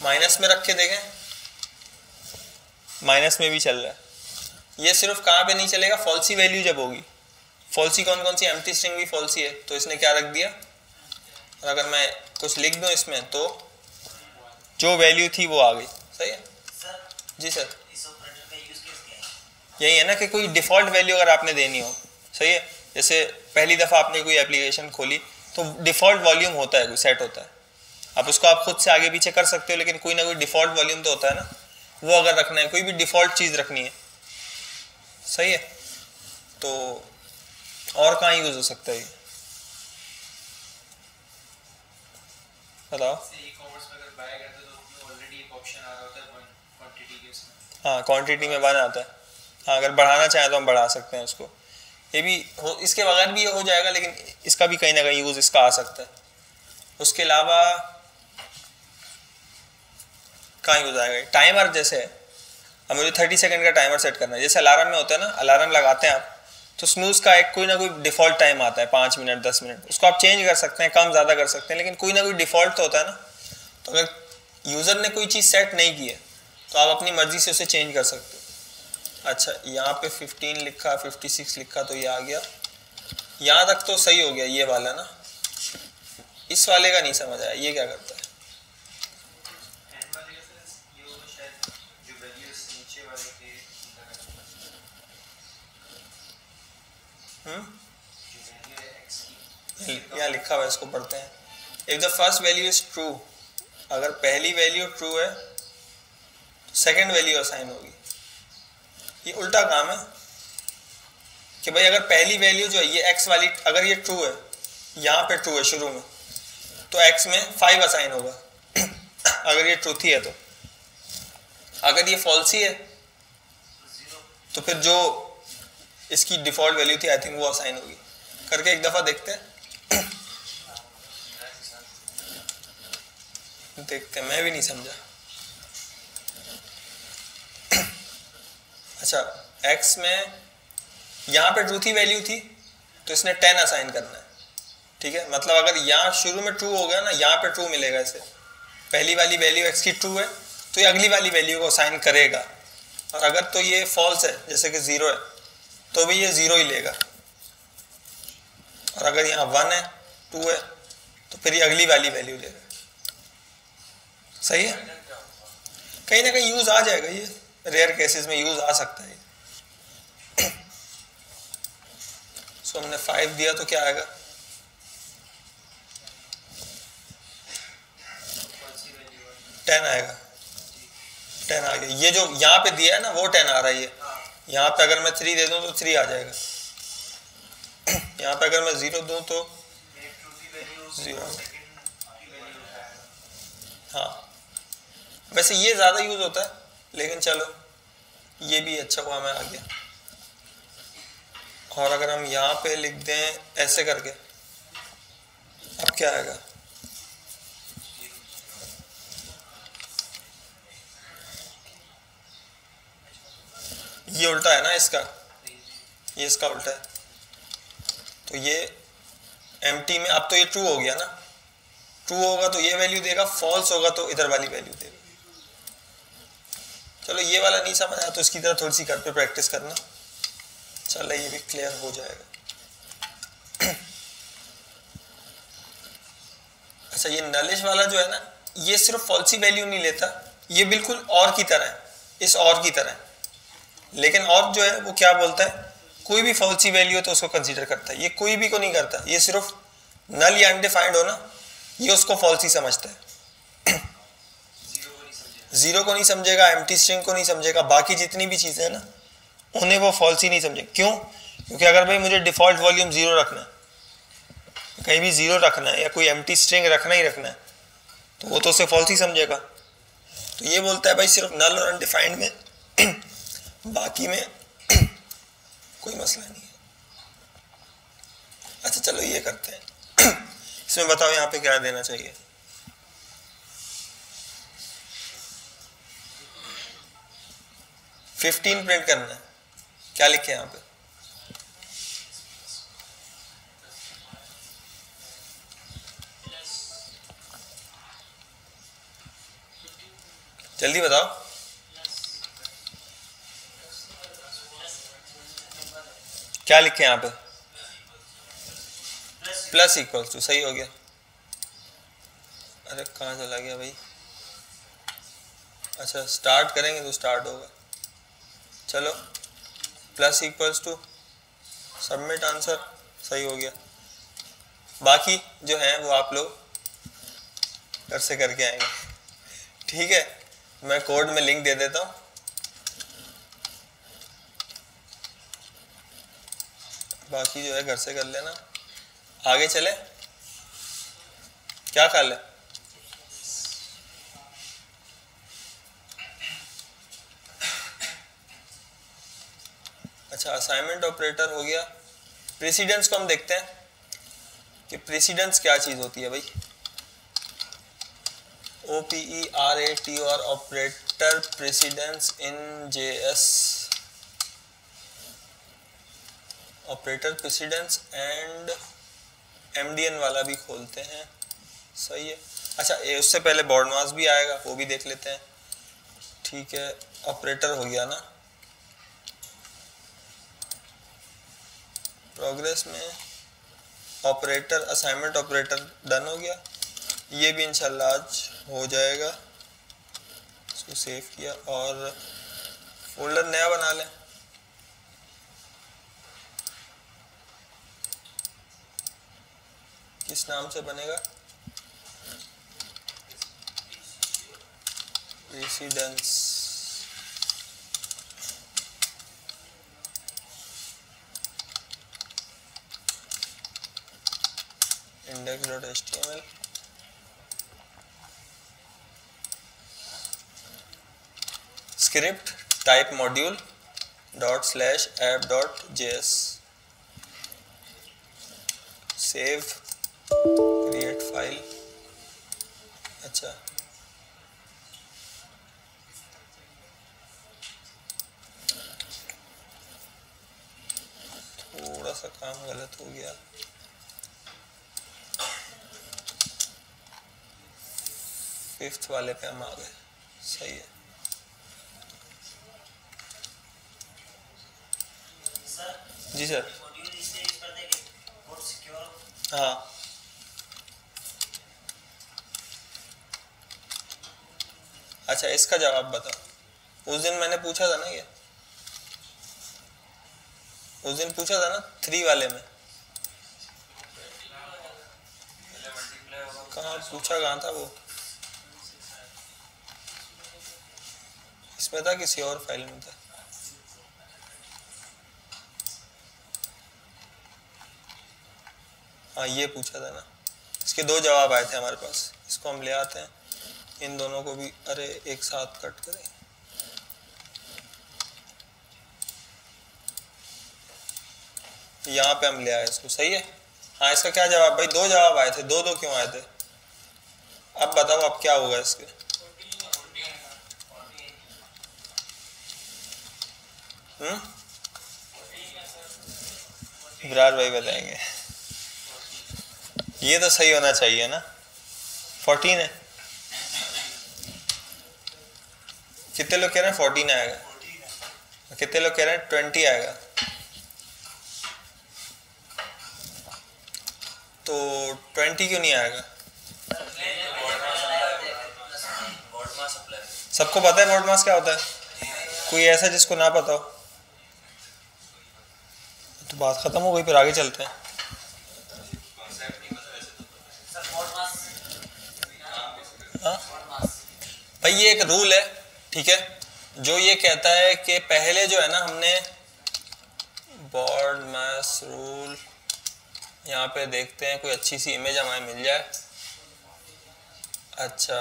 माइनस में रख के देखें, माइनस में भी चल रहा है। ये सिर्फ कहाँ पे नहीं चलेगा, फॉल्सी वैल्यू जब होगी। फॉल्सी कौन कौन सी, एम्प्टी स्ट्रिंग भी फॉल्सी है, तो इसने क्या रख दिया, और अगर मैं कुछ लिख दूं इसमें तो जो वैल्यू थी वो आ गई। सही है सर, जी सर, इस ऑपरेटर का यूज केस क्या है? यही है ना कि कोई डिफ़ॉल्ट वैल्यू अगर आपने देनी हो, सही है, जैसे पहली दफ़ा आपने कोई एप्लीकेशन खोली तो डिफ़ॉल्ट वॉल्यूम होता है, कोई सेट होता है, आप उसको आप खुद से आगे पीछे कर सकते हो, लेकिन कोई ना कोई डिफ़ॉल्ट वॉल्यूम तो होता है ना, वो अगर रखना है, कोई भी डिफ़ॉल्ट चीज़ रखनी है, सही है, तो और कहाँ यूज़ हो सकता है ये बताओ। हाँ, क्वांटिटी में 1 आता है। हाँ, अगर बढ़ाना चाहें तो हम बढ़ा सकते हैं उसको, ये भी हो, इसके बगैर भी ये हो जाएगा, लेकिन इसका भी कहीं ना कहीं यूज़ इसका आ सकता है। उसके अलावा कहाँ यूज़ आएगा, टाइमर जैसे है, अब मुझे 30 सेकंड का टाइमर सेट करना है, जैसे अलार्म में होता है ना, अलार्म लगाते हैं आप तो स्नूज़ का एक कोई ना कोई डिफ़ॉल्ट टाइम आता है, 5 मिनट 10 मिनट, उसको आप चेंज कर सकते हैं, कम ज़्यादा कर सकते हैं, लेकिन कोई ना कोई डिफ़ॉल्ट तो होता है ना। तो अगर यूज़र ने कोई चीज़ सेट नहीं की है तो आप अपनी मर्ज़ी से उसे चेंज कर सकते हो। अच्छा, यहाँ पे 15 लिखा, 56 लिखा, तो ये आ गया, यहाँ तक तो सही हो गया ये वाला ना। इस वाले का नहीं समझ आया, ये क्या करता है। यहाँ लिखा हुआ है, इसको पढ़ते हैं। If the first value is true, अगर पहली वैल्यू ट्रू है तो सेकंड वैल्यू असाइन होगी। ये उल्टा काम है कि भाई अगर पहली वैल्यू जो है ये एक्स वाली, अगर ये ट्रू है, यहाँ पे ट्रू है शुरू में, तो एक्स में 5 असाइन होगा अगर ये ट्रूथी है तो। अगर ये फॉल्सी है तो फिर जो इसकी डिफ़ॉल्ट वैल्यू थी आई थिंक वो असाइन होगी। करके एक दफ़ा देखते हैं देखते हैं, मैं भी नहीं समझा। अच्छा, x में यहाँ पे ट्रू थी वैल्यू थी तो इसने 10 असाइन करना है, ठीक है। मतलब अगर यहाँ शुरू में ट्रू हो गया ना, यहाँ पे ट्रू मिलेगा इसे, पहली वाली वैल्यू x की ट्रू है तो ये अगली वाली वैल्यू को असाइन करेगा, और अगर तो ये फॉल्स है जैसे कि 0 है तो भी ये 0 ही लेगा, और अगर यहाँ 1 है 2 है तो फिर ये अगली वाली वैल्यू लेगा। सही है, कहीं ना कहीं यूज आ जाएगा, ये रेयर केसेस में यूज आ सकता है। सो हमने 5 दिया तो क्या आएगा, टेन आएगा। 10 आ गया। ये जो यहाँ पे दिया है ना वो 10 आ रहा है। ये यहाँ पे अगर मैं 3 दे दूँ तो 3 आ जाएगा। यहाँ पे अगर मैं 0 दूँ तो 0। हाँ वैसे ये ज़्यादा यूज़ होता है, लेकिन चलो ये भी अच्छा हुआ मैं आ गया। और अगर हम यहाँ पे लिख दें ऐसे करके, अब क्या आएगा? ये उल्टा है ना इसका, ये इसका उल्टा है। तो ये एम्प्टी में अब तो ये ट्रू हो गया ना, ट्रू होगा तो ये वैल्यू देगा, फॉल्स होगा तो इधर वाली वैल्यू देगा। चलो ये वाला नहीं समझ आया तो इसकी तरह थोड़ी सी घर पे प्रैक्टिस करना, चलो ये भी क्लियर हो जाएगा। अच्छा ये नलिश वाला जो है ना, ये सिर्फ फॉल्सी वैल्यू नहीं लेता, ये बिल्कुल और की तरह है, इस और की तरह है। लेकिन और जो है वो क्या बोलता है, कोई भी फॉल्सी वैल्यू हो तो उसको कंसीडर करता है, ये कोई भी को नहीं करता। ये सिर्फ नल या अनडिफाइंड हो ना, ये उसको फॉल्सी समझता है। जीरो को नहीं समझेगा, एम्प्टी स्ट्रिंग को नहीं समझेगा, बाकी जितनी भी चीजें हैं ना उन्हें वो फॉल्सी नहीं समझेगा। क्यों? क्योंकि अगर भाई मुझे डिफॉल्ट वॉल्यूम 0 रखना है, कहीं भी 0 रखना है या कोई एम्प्टी स्ट्रिंग रखना ही रखना है, तो वो तो उसे फॉल्सी समझेगा। तो ये बोलता है भाई सिर्फ नल और अनडिफाइंड में, बाकी में कोई मसला नहीं है। अच्छा चलो ये करते हैं, इसमें बताओ यहाँ पे क्या देना चाहिए। $15 प्रिंट करना है, क्या लिखे यहाँ पे? जल्दी बताओ। क्या लिखे यहाँ पे? प्लस इक्वल टू, सही हो गया। अरे कहाँ चला गया भाई? अच्छा स्टार्ट करेंगे तो स्टार्ट होगा। चलो plus equals to submit answer, सही हो गया। बाकी जो है वो आप लोग घर से करके आएंगे, ठीक है? मैं कोड में लिंक दे देता हूँ, बाकी जो है घर से कर लेना। आगे चले, क्या ख्याल है? अच्छा असाइनमेंट ऑपरेटर हो गया। प्रेसिडेंस को हम देखते हैं कि प्रेसिडेंस क्या चीज होती है भाई। OPERATOR operator precedence in JS, operator precedence and MDN वाला भी खोलते हैं, सही है। अच्छा उससे पहले बॉर्डमास भी आएगा, वो भी देख लेते हैं, ठीक है? ऑपरेटर हो गया ना, प्रोग्रेस में ऑपरेटर, असाइनमेंट ऑपरेटर डन हो गया। ये भी इंशाल्लाह आज हो जाएगा। इसको सेव किया और फोल्डर नया बना लें। किस नाम से बनेगा? Precedence. index.html script type module ./app.js save create file। अच्छा थोड़ा सा काम गलत हो गया, फिफ्थ वाले पे हम आ गए, सही है। जी सर। हाँ अच्छा इसका जवाब बताओ। उस दिन मैंने पूछा था ना, ये उस दिन पूछा था ना 3 वाले में, कहाँ पूछा, कहाँ था वो? इसमें था किसी और फाइल में था? हाँ ये पूछा था ना, इसके 2 जवाब आए थे हमारे पास। इसको हम ले आते हैं, इन दोनों को भी अरे एक साथ कट करें। यहाँ पे हम ले आए इसको, सही है। हाँ इसका क्या जवाब भाई? 2 जवाब आए थे, 2 क्यों आए थे? अब बताओ अब क्या होगा इसके? विराट भाई बताएंगे। ये तो सही होना चाहिए ना, 14 है। कितने लोग कह रहे हैं 14 आएगा? कितने लोग कह रहे हैं 20 आएगा? तो 20 क्यों नहीं आएगा? सबको पता है बोर्ड मास क्या होता है? कोई ऐसा जिसको ना पता हो? तो बात खत्म हो गई, फिर आगे चलते हैं। भाई ये एक रूल है, ठीक है, जो ये कहता है कि पहले जो है ना हमने बोर्ड मास रूल, यहाँ पे देखते हैं कोई अच्छी सी इमेज हमें मिल जाए। अच्छा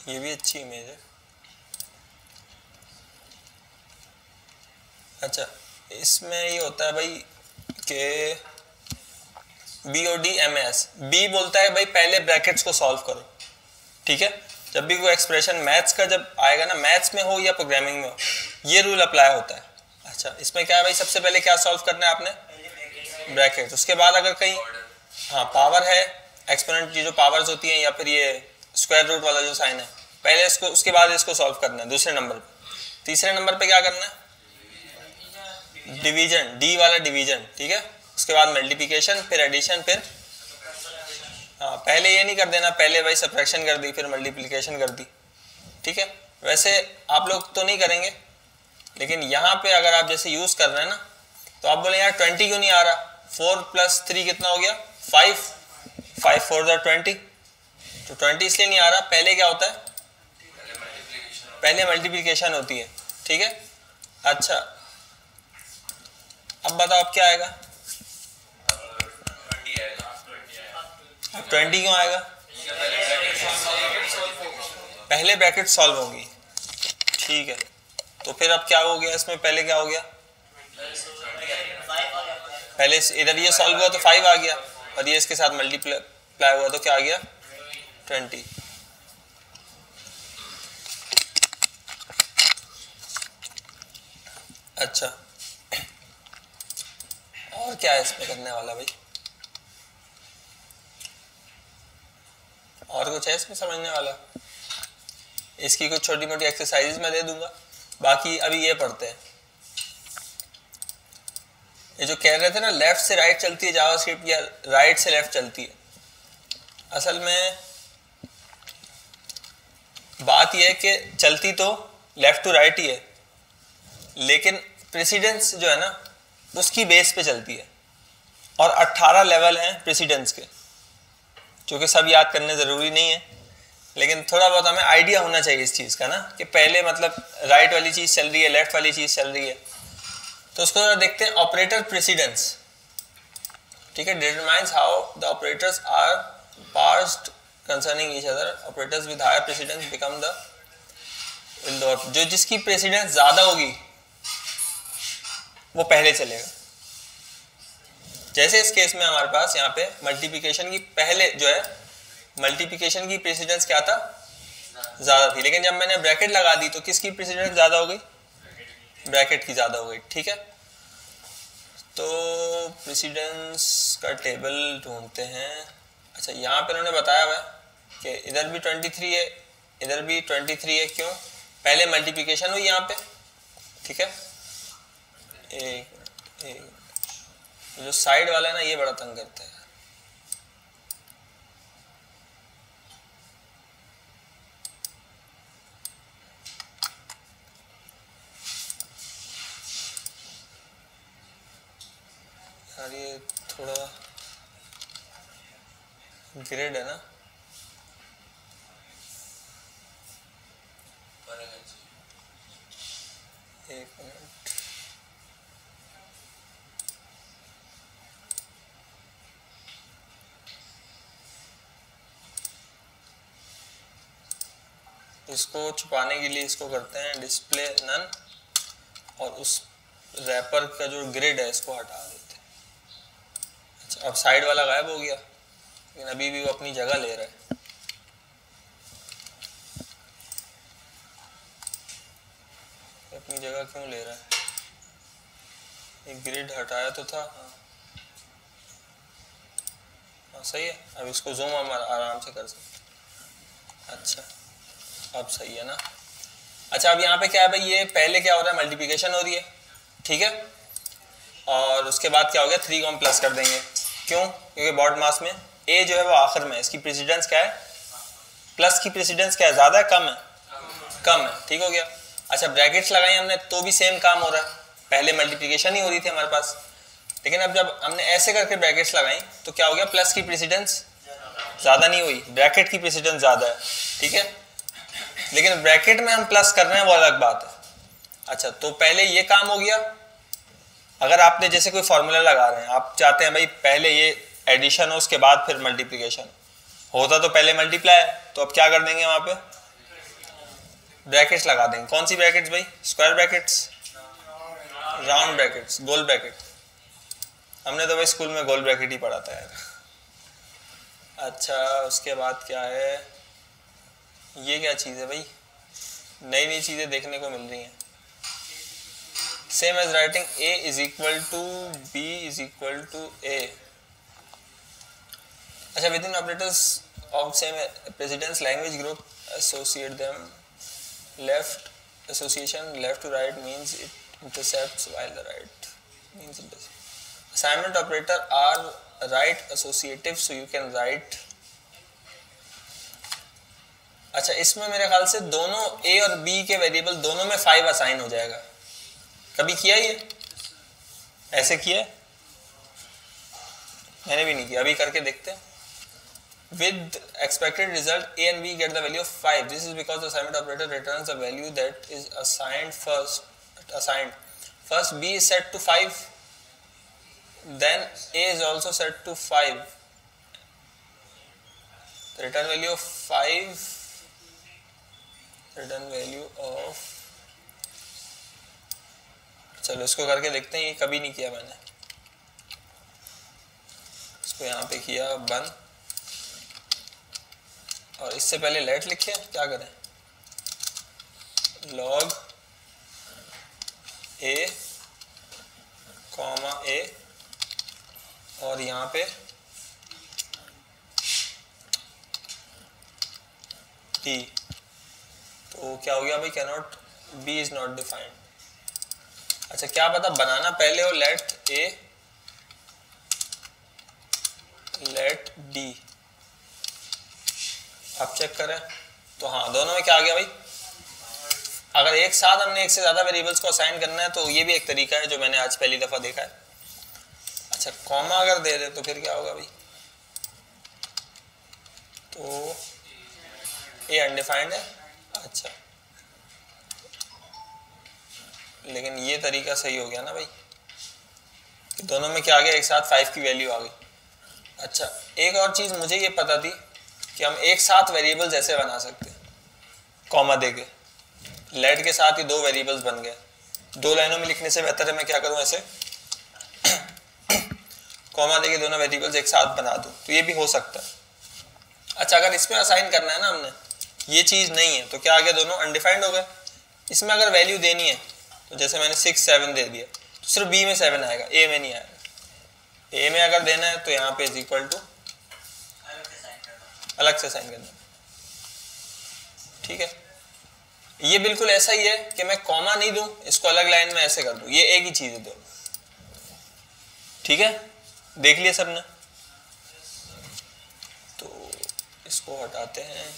ये भी अच्छी इमेज है। अच्छा इसमें ये होता है भाई कि BODMAS, बी बोलता है भाई पहले ब्रैकेट्स को सॉल्व करो, ठीक है। जब भी कोई एक्सप्रेशन मैथ्स का जब आएगा ना, मैथ्स में हो या प्रोग्रामिंग में हो, ये रूल अप्लाई होता है। अच्छा इसमें क्या है भाई, सबसे पहले क्या सॉल्व करना है आपने? ब्रैकेट। उसके बाद अगर कहीं हाँ पावर है, एक्सपोनेंट की जो पावर्स होती हैं, या फिर ये स्क्वायर रूट वाला जो साइन है, पहले इसको, उसके बाद इसको सॉल्व करना है दूसरे नंबर पे। तीसरे नंबर पे क्या करना है? डिवीजन, डी वाला डिवीजन, ठीक है। उसके बाद मल्टीप्लिकेशन, फिर एडिशन, फिर हाँ पहले ये नहीं कर देना, पहले भाई सब्ट्रैक्शन कर दी फिर मल्टीप्लिकेशन कर दी, ठीक है। वैसे आप लोग तो नहीं करेंगे, लेकिन यहाँ पे अगर आप जैसे यूज कर रहे हैं ना, तो आप बोले यार 20 क्यों नहीं आ रहा? 4 + 3 कितना हो गया? 5, 5 4 = 20, तो 20 इसलिए नहीं आ रहा, पहले क्या होता है? पहले मल्टीप्लिकेशन होती है, ठीक है। अच्छा अब बताओ अब क्या आएगा? 20 क्यों आएगा? पहले ब्रैकेट सॉल्व होगी, ठीक है। तो फिर अब क्या हो गया इसमें? पहले क्या हो गया? पहले इधर ये सॉल्व हुआ तो 5 आ गया, और ये इसके साथ मल्टीप्लाई हुआ तो क्या आ गया? 20। अच्छा और क्या है इसमें करने वाला भाई? और कुछ है इसमें समझने वाला? इसकी कुछ छोटी मोटी एक्सरसाइजेज मैं दे दूंगा, बाकी अभी ये पढ़ते हैं। ये जो कह रहे थे ना लेफ्ट से राइट चलती है जावास्क्रिप्ट, या राइट से लेफ्ट चलती है, असल में बात यह है कि चलती तो लेफ्ट टू राइट ही है, लेकिन प्रेसिडेंस जो है ना उसकी बेस पे चलती है। और 18 लेवल हैं प्रेसिडेंस के, जो कि सब याद करने ज़रूरी नहीं है, लेकिन थोड़ा बहुत हमें आइडिया होना चाहिए इस चीज़ का ना, कि पहले मतलब राइट वाली चीज़ चल रही है, लेफ्ट वाली चीज़ चल रही है। तो उसको जरा देखते हैं। ऑपरेटर प्रेसिडेंस, ठीक है, determines how the operators are parsed concerning each other. Operators with higher precedence become the जो जिसकी प्रेसिडेंस ज़्यादा होगी वो पहले चलेगा। जैसे इस केस में हमारे पास यहाँ पे मल्टीप्लिकेशन की पहले जो है, मल्टीप्लिकेशन की प्रेसिडेंस क्या था? ज़्यादा थी, लेकिन जब मैंने ब्रैकेट लगा दी तो किसकी प्रेसिडेंस ज़्यादा हो गई? ब्रैकेट की ज़्यादा हो गई, ठीक है। तो प्रेसिडेंस का टेबल ढूंढते हैं। अच्छा यहाँ पे उन्होंने बताया हुआ है कि इधर भी 23 है, इधर भी 23 है। क्यों? पहले मल्टीप्लिकेशन हुई यहाँ पे, ठीक है। एक जो साइड वाला है ना ये बड़ा तंग करता है। यार ये थोड़ा ग्रिड है ना, एक मिनट, इसको छुपाने के लिए इसको करते हैं डिस्प्ले नन, और उस रैपर का जो ग्रिड है इसको हटा देते हैं। अच्छा, अब साइड वाला गायब हो गया, लेकिन अभी भी वो अपनी जगह ले रहा है। अपनी जगह क्यों ले रहा है? एक ग्रिड हटाया तो था। हाँ सही है, अब इसको जूम हम आराम से कर सकते। अच्छा, अब सही है ना। अच्छा, अब यहाँ पे क्या है भाई, ये पहले क्या हो रहा है, मल्टीप्लिकेशन हो रही है, ठीक है, और उसके बाद क्या हो गया, 3 को हम प्लस कर देंगे। क्यों? क्योंकि बॉड मास में ए जो है वो आखिर में, इसकी प्रेसिडेंस क्या है, प्लस की प्रेसिडेंस क्या है, ज्यादा है कम है, कम है, ठीक हो गया। अच्छा, ब्रैकेट्स लगाई हमने तो भी सेम काम हो रहा है, पहले मल्टीप्लिकेशन ही हो रही थी हमारे पास, लेकिन अब जब हमने ऐसे करके ब्रैकेट्स लगाई तो क्या हो गया, प्लस की प्रेसिडेंस ज्यादा नहीं हुई, ब्रैकेट की प्रेसिडेंस ज्यादा है, ठीक है, लेकिन ब्रैकेट में हम प्लस कर रहे हैं वो अलग बात है। अच्छा, तो पहले ये काम हो गया। अगर आपने जैसे कोई फॉर्मूला लगा रहे हैं, आप चाहते हैं भाई पहले ये एडिशन हो उसके बाद फिर मल्टीप्लिकेशन होता, तो पहले मल्टीप्लाई है, तो अब क्या कर देंगे, वहां पे ब्रैकेट्स लगा देंगे। कौन सी ब्रैकेट्स भाई, स्क्वायर ब्रैकेट्स, राउंड ब्रैकेट्स, गोल ब्रैकेट। हमने तो भाई स्कूल में गोल ब्रैकेट ही पढ़ा था यार। अच्छा, उसके बाद क्या है, ये क्या चीज़ है भाई, नई नई चीज़ें देखने को मिल रही हैं। Same as writing a is equal to b is equal to a। अच्छा, within operators of same precedence language group associate them, left association left to right means it intercepts while the right means intercept. Assignment operator are right associative, so you can write. अच्छा, इसमें मेरे ख्याल से दोनों a और b के variable दोनों में 5 असाइन हो जाएगा। कभी किया ये, ऐसे किया है? मैंने भी नहीं किया, अभी करके देखते हैं। With expected result a and b get the value of 5. This is because the assignment operator returns a value that is assigned first. First b is set to 5, then a is also set to 5. The return value of 5, return value of, चलो इसको करके देखते हैं। ये कभी नहीं किया मैंने, इसको यहाँ पे किया बंद, और इससे पहले लेट लिखे, क्या करें, लॉग a कॉमा a, और यहाँ पे t, तो क्या हो गया भाई, can not, b is not defined. अच्छा, क्या पता बनाना पहले हो लेट a लेट b। अब चेक करें तो हाँ, दोनों में क्या आ गया भाई, अगर एक साथ हमने एक से ज्यादा वेरिएबल्स को असाइन करना है तो ये भी एक तरीका है जो मैंने आज पहली दफा देखा है। अच्छा, कॉमा अगर दे दे तो फिर क्या होगा भाई, तो ये अनडिफाइंड है। अच्छा, लेकिन ये तरीका सही हो गया ना भाई, कि दोनों में क्या आ गया, एक साथ 5 की वैल्यू आ गई। अच्छा, एक और चीज मुझे ये पता थी कि हम एक साथ वेरिएबल्स ऐसे बना सकते हैं, कॉमा देके, लेट के साथ ही 2 वेरिएबल्स बन गए। 2 लाइनों में लिखने से बेहतर है मैं क्या करूं, ऐसे कॉमा देके दोनों वेरिएबल्स एक साथ बना दूं, तो ये भी हो सकता है। अच्छा, अगर इसमें असाइन करना है ना हमने, ये चीज नहीं है, तो क्या आ गया, दोनों अनडिफाइंड हो गए। इसमें अगर वैल्यू देनी है तो जैसे मैंने 6 7 दे दिया, तो सिर्फ b में 7 आएगा, a में नहीं आएगा। a में अगर देना है तो यहाँ पे इज इक्वल टू, अलग से साइन करना, ठीक है। ये बिल्कुल ऐसा ही है कि मैं कॉमा नहीं दूं, इसको अलग लाइन में ऐसे कर दूं, ये एक ही चीज है दोनों, ठीक है, देख लिया सबने। तो इसको हटाते हैं,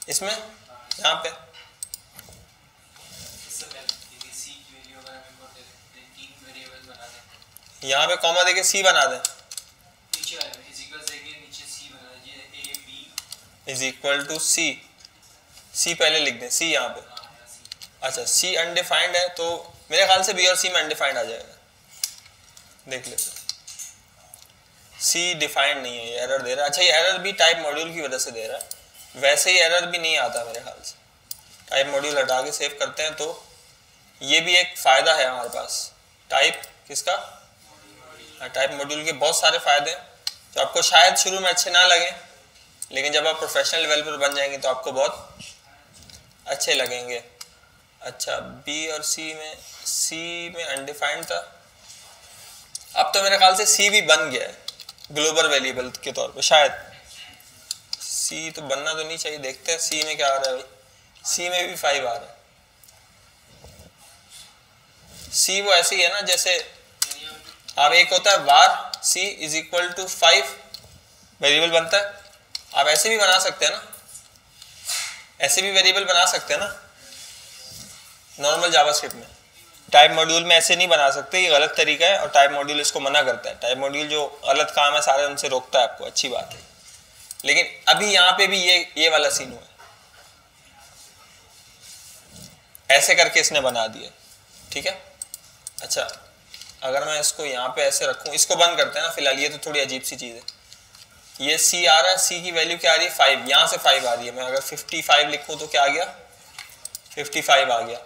इसमें यहाँ पे यहाँ पे कॉमा देके सी बना दें, नीचे वाले में इज इक्वल देंगे, नीचे सी बना दीजिए, A B is equal to C, C पहले लिख दें, सी यहाँ पे। अच्छा सी अनडिफाइंड है तो मेरे ख्याल से बी और सी में अनडिफाइंड आ जाएगा, देख लेते हैं। सी डिफाइंड नहीं है, ये एरर दे रहा है। अच्छा ये एरर भी टाइप मॉड्यूल की वजह से दे रहा है, वैसे ही एरर भी नहीं आता मेरे ख्याल से। टाइप मॉड्यूल हटा के सेव करते हैं तो ये भी एक फ़ायदा है हमारे पास। टाइप किसका? टाइप मॉड्यूल के बहुत सारे फ़ायदे हैं जो आपको शायद शुरू में अच्छे ना लगें, लेकिन जब आप प्रोफेशनल डेवलपर बन जाएंगे तो आपको बहुत अच्छे लगेंगे। अच्छा बी और सी में अनडिफाइंड था, अब तो मेरे ख्याल से सी भी बन गया है ग्लोबल वेरिएबल के तौर पे, शायद सी तो बनना तो नहीं चाहिए। देखते हैं सी में क्या आ रहा है भाई। सी में भी 5 आ रहा है। सी वो ऐसे ही है ना जैसे अब एक होता है var c is equal to 5 variable बनता है, आप ऐसे भी बना सकते हैं ना, ऐसे भी वेरिएबल बना सकते हैं ना नॉर्मल जावास्क्रिप्ट में। टाइप मॉड्यूल में ऐसे नहीं बना सकते, ये गलत तरीका है और टाइप मॉड्यूल इसको मना करता है। टाइप मॉड्यूल जो गलत काम है सारे उनसे रोकता है आपको, अच्छी बात है। लेकिन अभी यहाँ पे भी ये वाला सीन हुआ है, ऐसे करके इसने बना दिया, ठीक है। अच्छा अगर मैं इसको यहाँ पे ऐसे रखूँ, इसको बंद करते हैं ना फिलहाल, ये तो थोड़ी अजीब सी चीज़ है। ये सी आ रहा है, सी की वैल्यू क्या आ रही है 5, यहाँ से 5 आ रही है। मैं अगर 55 लिखूँ तो क्या आ गया 55 आ गया।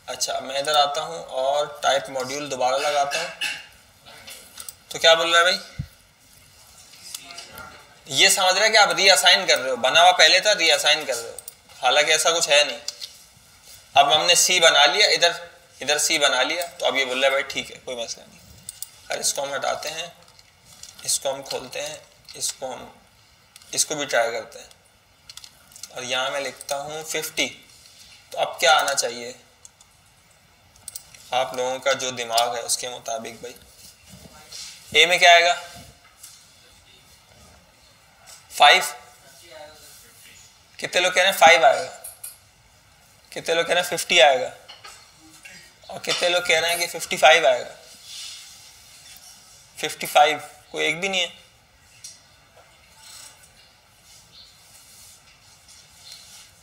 अच्छा मैं इधर आता हूँ और टाइप मॉड्यूल दोबारा लगाता हूँ तो क्या बोल रहा है भाई, ये समझ रहा है कि आप रीअसाइन कर रहे हो, बना हुआ पहले था रीअसाइन कर रहे हो, हालांकि ऐसा कुछ है नहीं। अब हमने सी बना लिया, इधर सी बना लिया, तो अब ये बोल रहा है भाई ठीक है कोई मसला नहीं। अरे इसको हम हटाते हैं, इसको हम खोलते हैं, इसको भी ट्राई करते हैं और यहाँ मैं लिखता हूँ 50। तो अब क्या आना चाहिए आप लोगों का जो दिमाग है उसके मुताबिक भाई, ए में क्या आएगा 5, कितने लोग कह रहे हैं 5 आएगा, कितने लोग कह रहे हैं 50 आएगा, और कितने लोग कह रहे हैं कि 55 आएगा। 55 कोई एक भी नहीं है।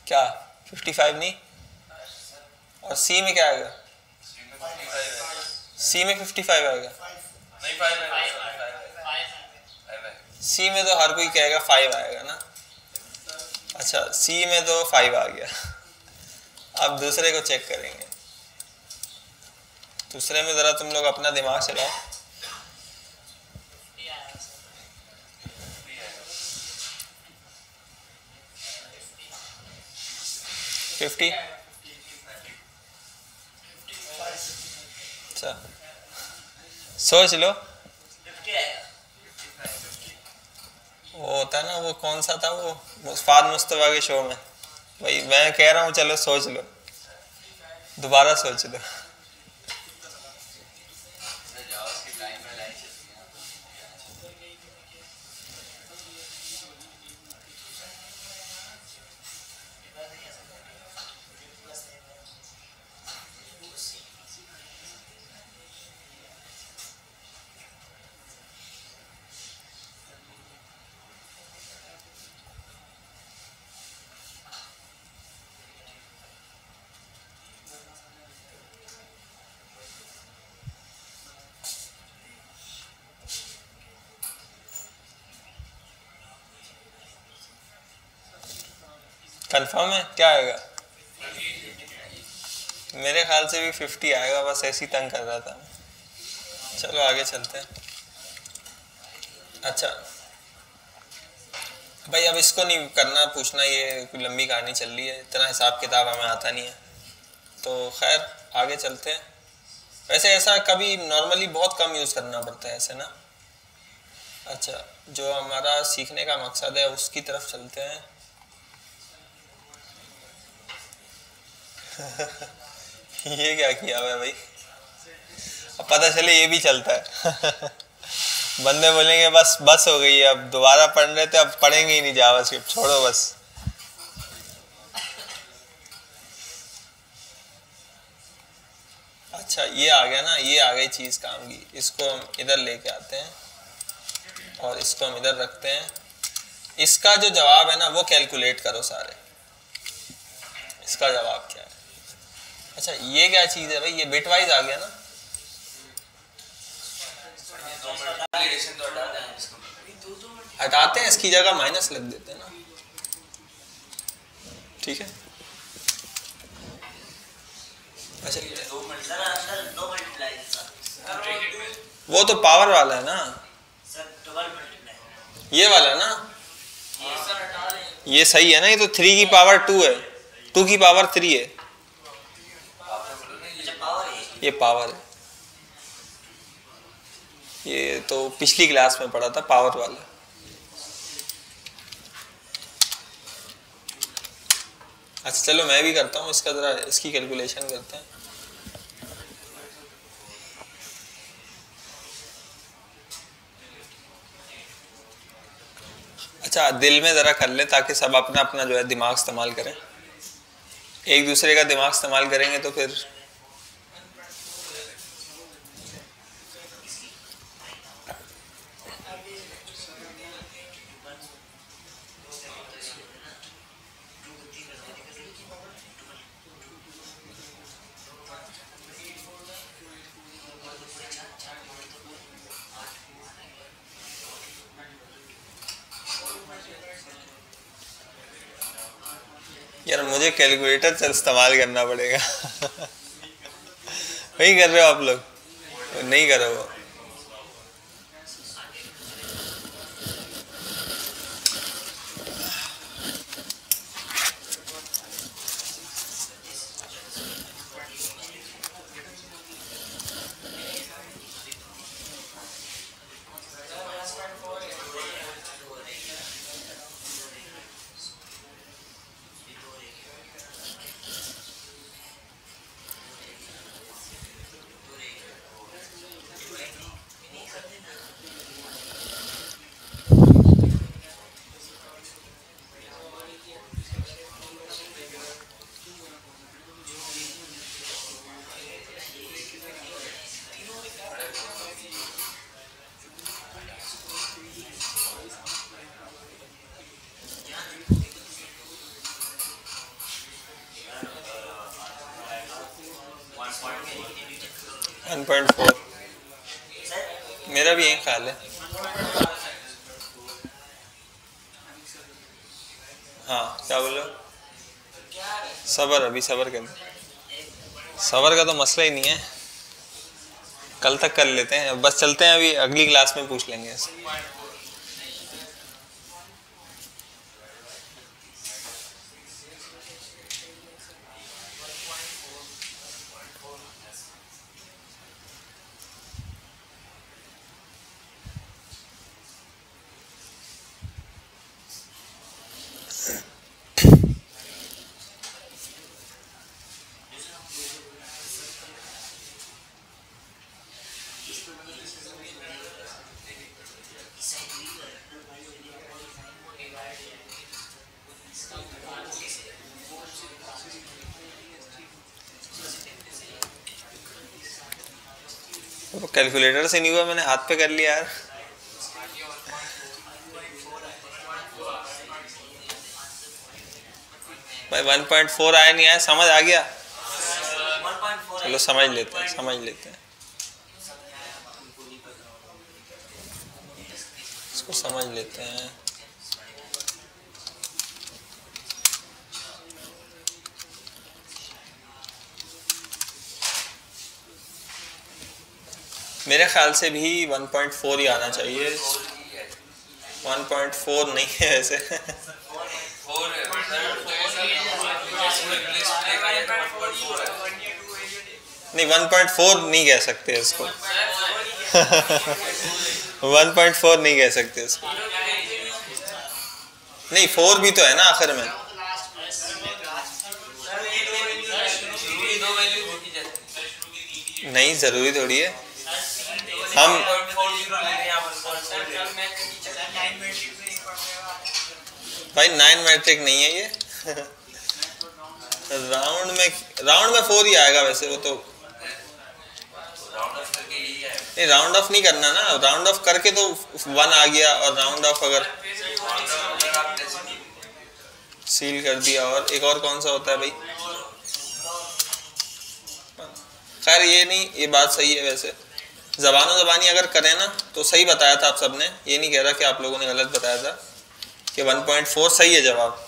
क्या 55 नहीं? और सी में क्या आएगा? सी में 55 आएगा नहीं, 5 सी में तो हर कोई कहेगा 5 आएगा ना। अच्छा सी में तो 5 आ गया। अब दूसरे को चेक करेंगे, दूसरे में ज़रा तुम लोग अपना दिमाग चलाओ। 50। अच्छा सोच लो, वो होता है ना, वो कौन सा था वो फाद मुस्तफा के शो में, भाई मैं कह रहा हूँ चलो सोच लो, दोबारा सोच लो। कंफर्म है क्या आएगा? मेरे ख्याल से भी 50 आएगा, बस ऐसी तंग कर रहा था। चलो आगे चलते हैं। अच्छा भाई अब इसको नहीं करना पूछना, ये कोई लंबी कहानी चल रही है, इतना हिसाब किताब हमें आता नहीं है, तो खैर आगे चलते हैं। वैसे ऐसा कभी नॉर्मली बहुत कम यूज़ करना पड़ता है ऐसे ना। अच्छा जो हमारा सीखने का मकसद है उसकी तरफ चलते हैं। ये क्या किया हुआ है भाई, अब पता चले ये भी चलता है। बंदे बोलेंगे बस हो गई है, अब दोबारा पढ़ रहे थे, अब पढ़ेंगे ही नहीं जावास्क्रिप्ट, छोड़ो बस। अच्छा ये आ गया ना, ये आ गई चीज़ काम की। इसको हम इधर लेके आते हैं और इसको हम इधर रखते हैं। इसका जो जवाब है ना वो कैलकुलेट करो सारे, इसका जवाब क्या है। अच्छा ये क्या चीज़ है भाई, ये बिट वाइज आ गया ना। हटाते हैं, इसकी जगह माइनस लग देते हैं ना, ठीक है। अच्छा वो तो पावर वाला है ना, ये वाला ना, ये सही है ना। ये तो 3 की पावर 2 है, 2 की पावर 3 है, ये पावर है। ये तो पिछली क्लास में पढ़ा था पावर वाला। अच्छा चलो मैं भी करता हूँ इसका, जरा इसकी कैलकुलेशन करते हैं। अच्छा दिल में ज़रा कर ले ताकि सब अपना अपना जो है दिमाग इस्तेमाल करें। एक दूसरे का दिमाग इस्तेमाल करेंगे तो फिर यार मुझे कैलकुलेटर चल इस्तेमाल करना पड़ेगा। वही कर रहे हो आप लोग, नहीं करो वो। मेरा भी यही ख्याल है। हाँ क्या बोलो, सबर, अभी सबर कर, सबर का तो मसला ही नहीं है, कल तक कर लेते हैं, बस चलते हैं, अभी अगली क्लास में पूछ लेंगे। कैलकुलेटर से नहीं हुआ, मैंने हाथ पे कर लिया यार। भाई 1.4 आया नहीं आया, समझ आ गया? चलो समझ लेते हैं, समझ लेते हैं, इसको समझ लेते हैं। मेरे ख्याल से भी 1.4 ही आना चाहिए। 1.4 नहीं है वैसे। नहीं 1.4 नहीं कह सकते इसको। 1.4 नहीं कह सकते इसको। नहीं 4 भी तो है ना आखिर में। नहीं जरूरी थोड़ी है। हम भाई 9 मैट्रिक नहीं है ये। राउंड में 4 ही आएगा वैसे, वो तो राउंड ऑफ नहीं करना ना, राउंड ऑफ करके तो 1 आ गया, और राउंड ऑफ अगर सील कर दिया। और एक और कौन सा होता है भाई? खैर ये नहीं, ये बात सही है वैसे, ज़बानो ज़बानी अगर करें ना तो सही बताया था आप सबने, ये नहीं कह रहा कि आप लोगों ने गलत बताया था कि 1.4 सही है जवाब,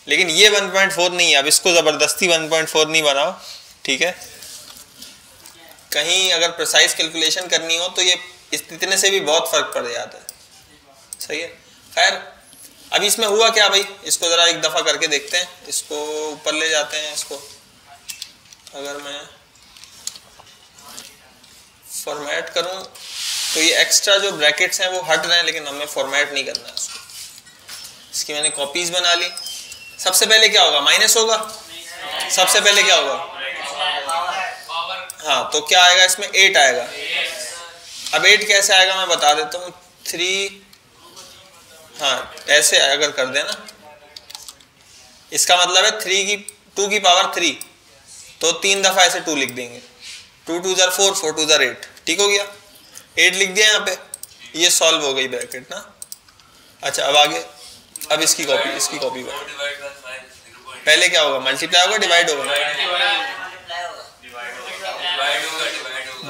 लेकिन ये 1.4 नहीं है। अब इसको ज़बरदस्ती 1.4 नहीं बनाओ, ठीक है। कहीं अगर प्रिसाइज कैलकुलेशन करनी हो तो ये इतने से भी बहुत फ़र्क पड़ जाता है, सही है। खैर अभी इसमें हुआ क्या भाई, इसको ज़रा एक दफ़ा करके देखते हैं। इसको ऊपर ले जाते हैं, इसको अगर मैं फॉर्मेट करूं तो ये एक्स्ट्रा जो ब्रैकेट्स हैं वो हट रहे हैं, लेकिन हमें फॉर्मेट नहीं करना है इसको। इसकी मैंने कॉपीज बना ली। सबसे पहले क्या होगा? माइनस होगा। सबसे पहले क्या होगा? हाँ, तो क्या आएगा इसमें? 8 आएगा। अब 8 कैसे आएगा मैं बता देता हूँ। 3, हाँ ऐसे अगर कर देना, इसका मतलब है 2 की पावर 3, तो 3 दफ़ा ऐसे 2 लिख देंगे। 2 2 ज़र 4, 4 2 ज़र 8, ठीक हो गया। 8 लिख दिया यहाँ पे, ये सॉल्व हो गई ब्रैकेट ना। अच्छा अब आगे, अब इसकी कॉपी पहले क्या होगा? मल्टीप्लाई होगा, डिवाइड होगा?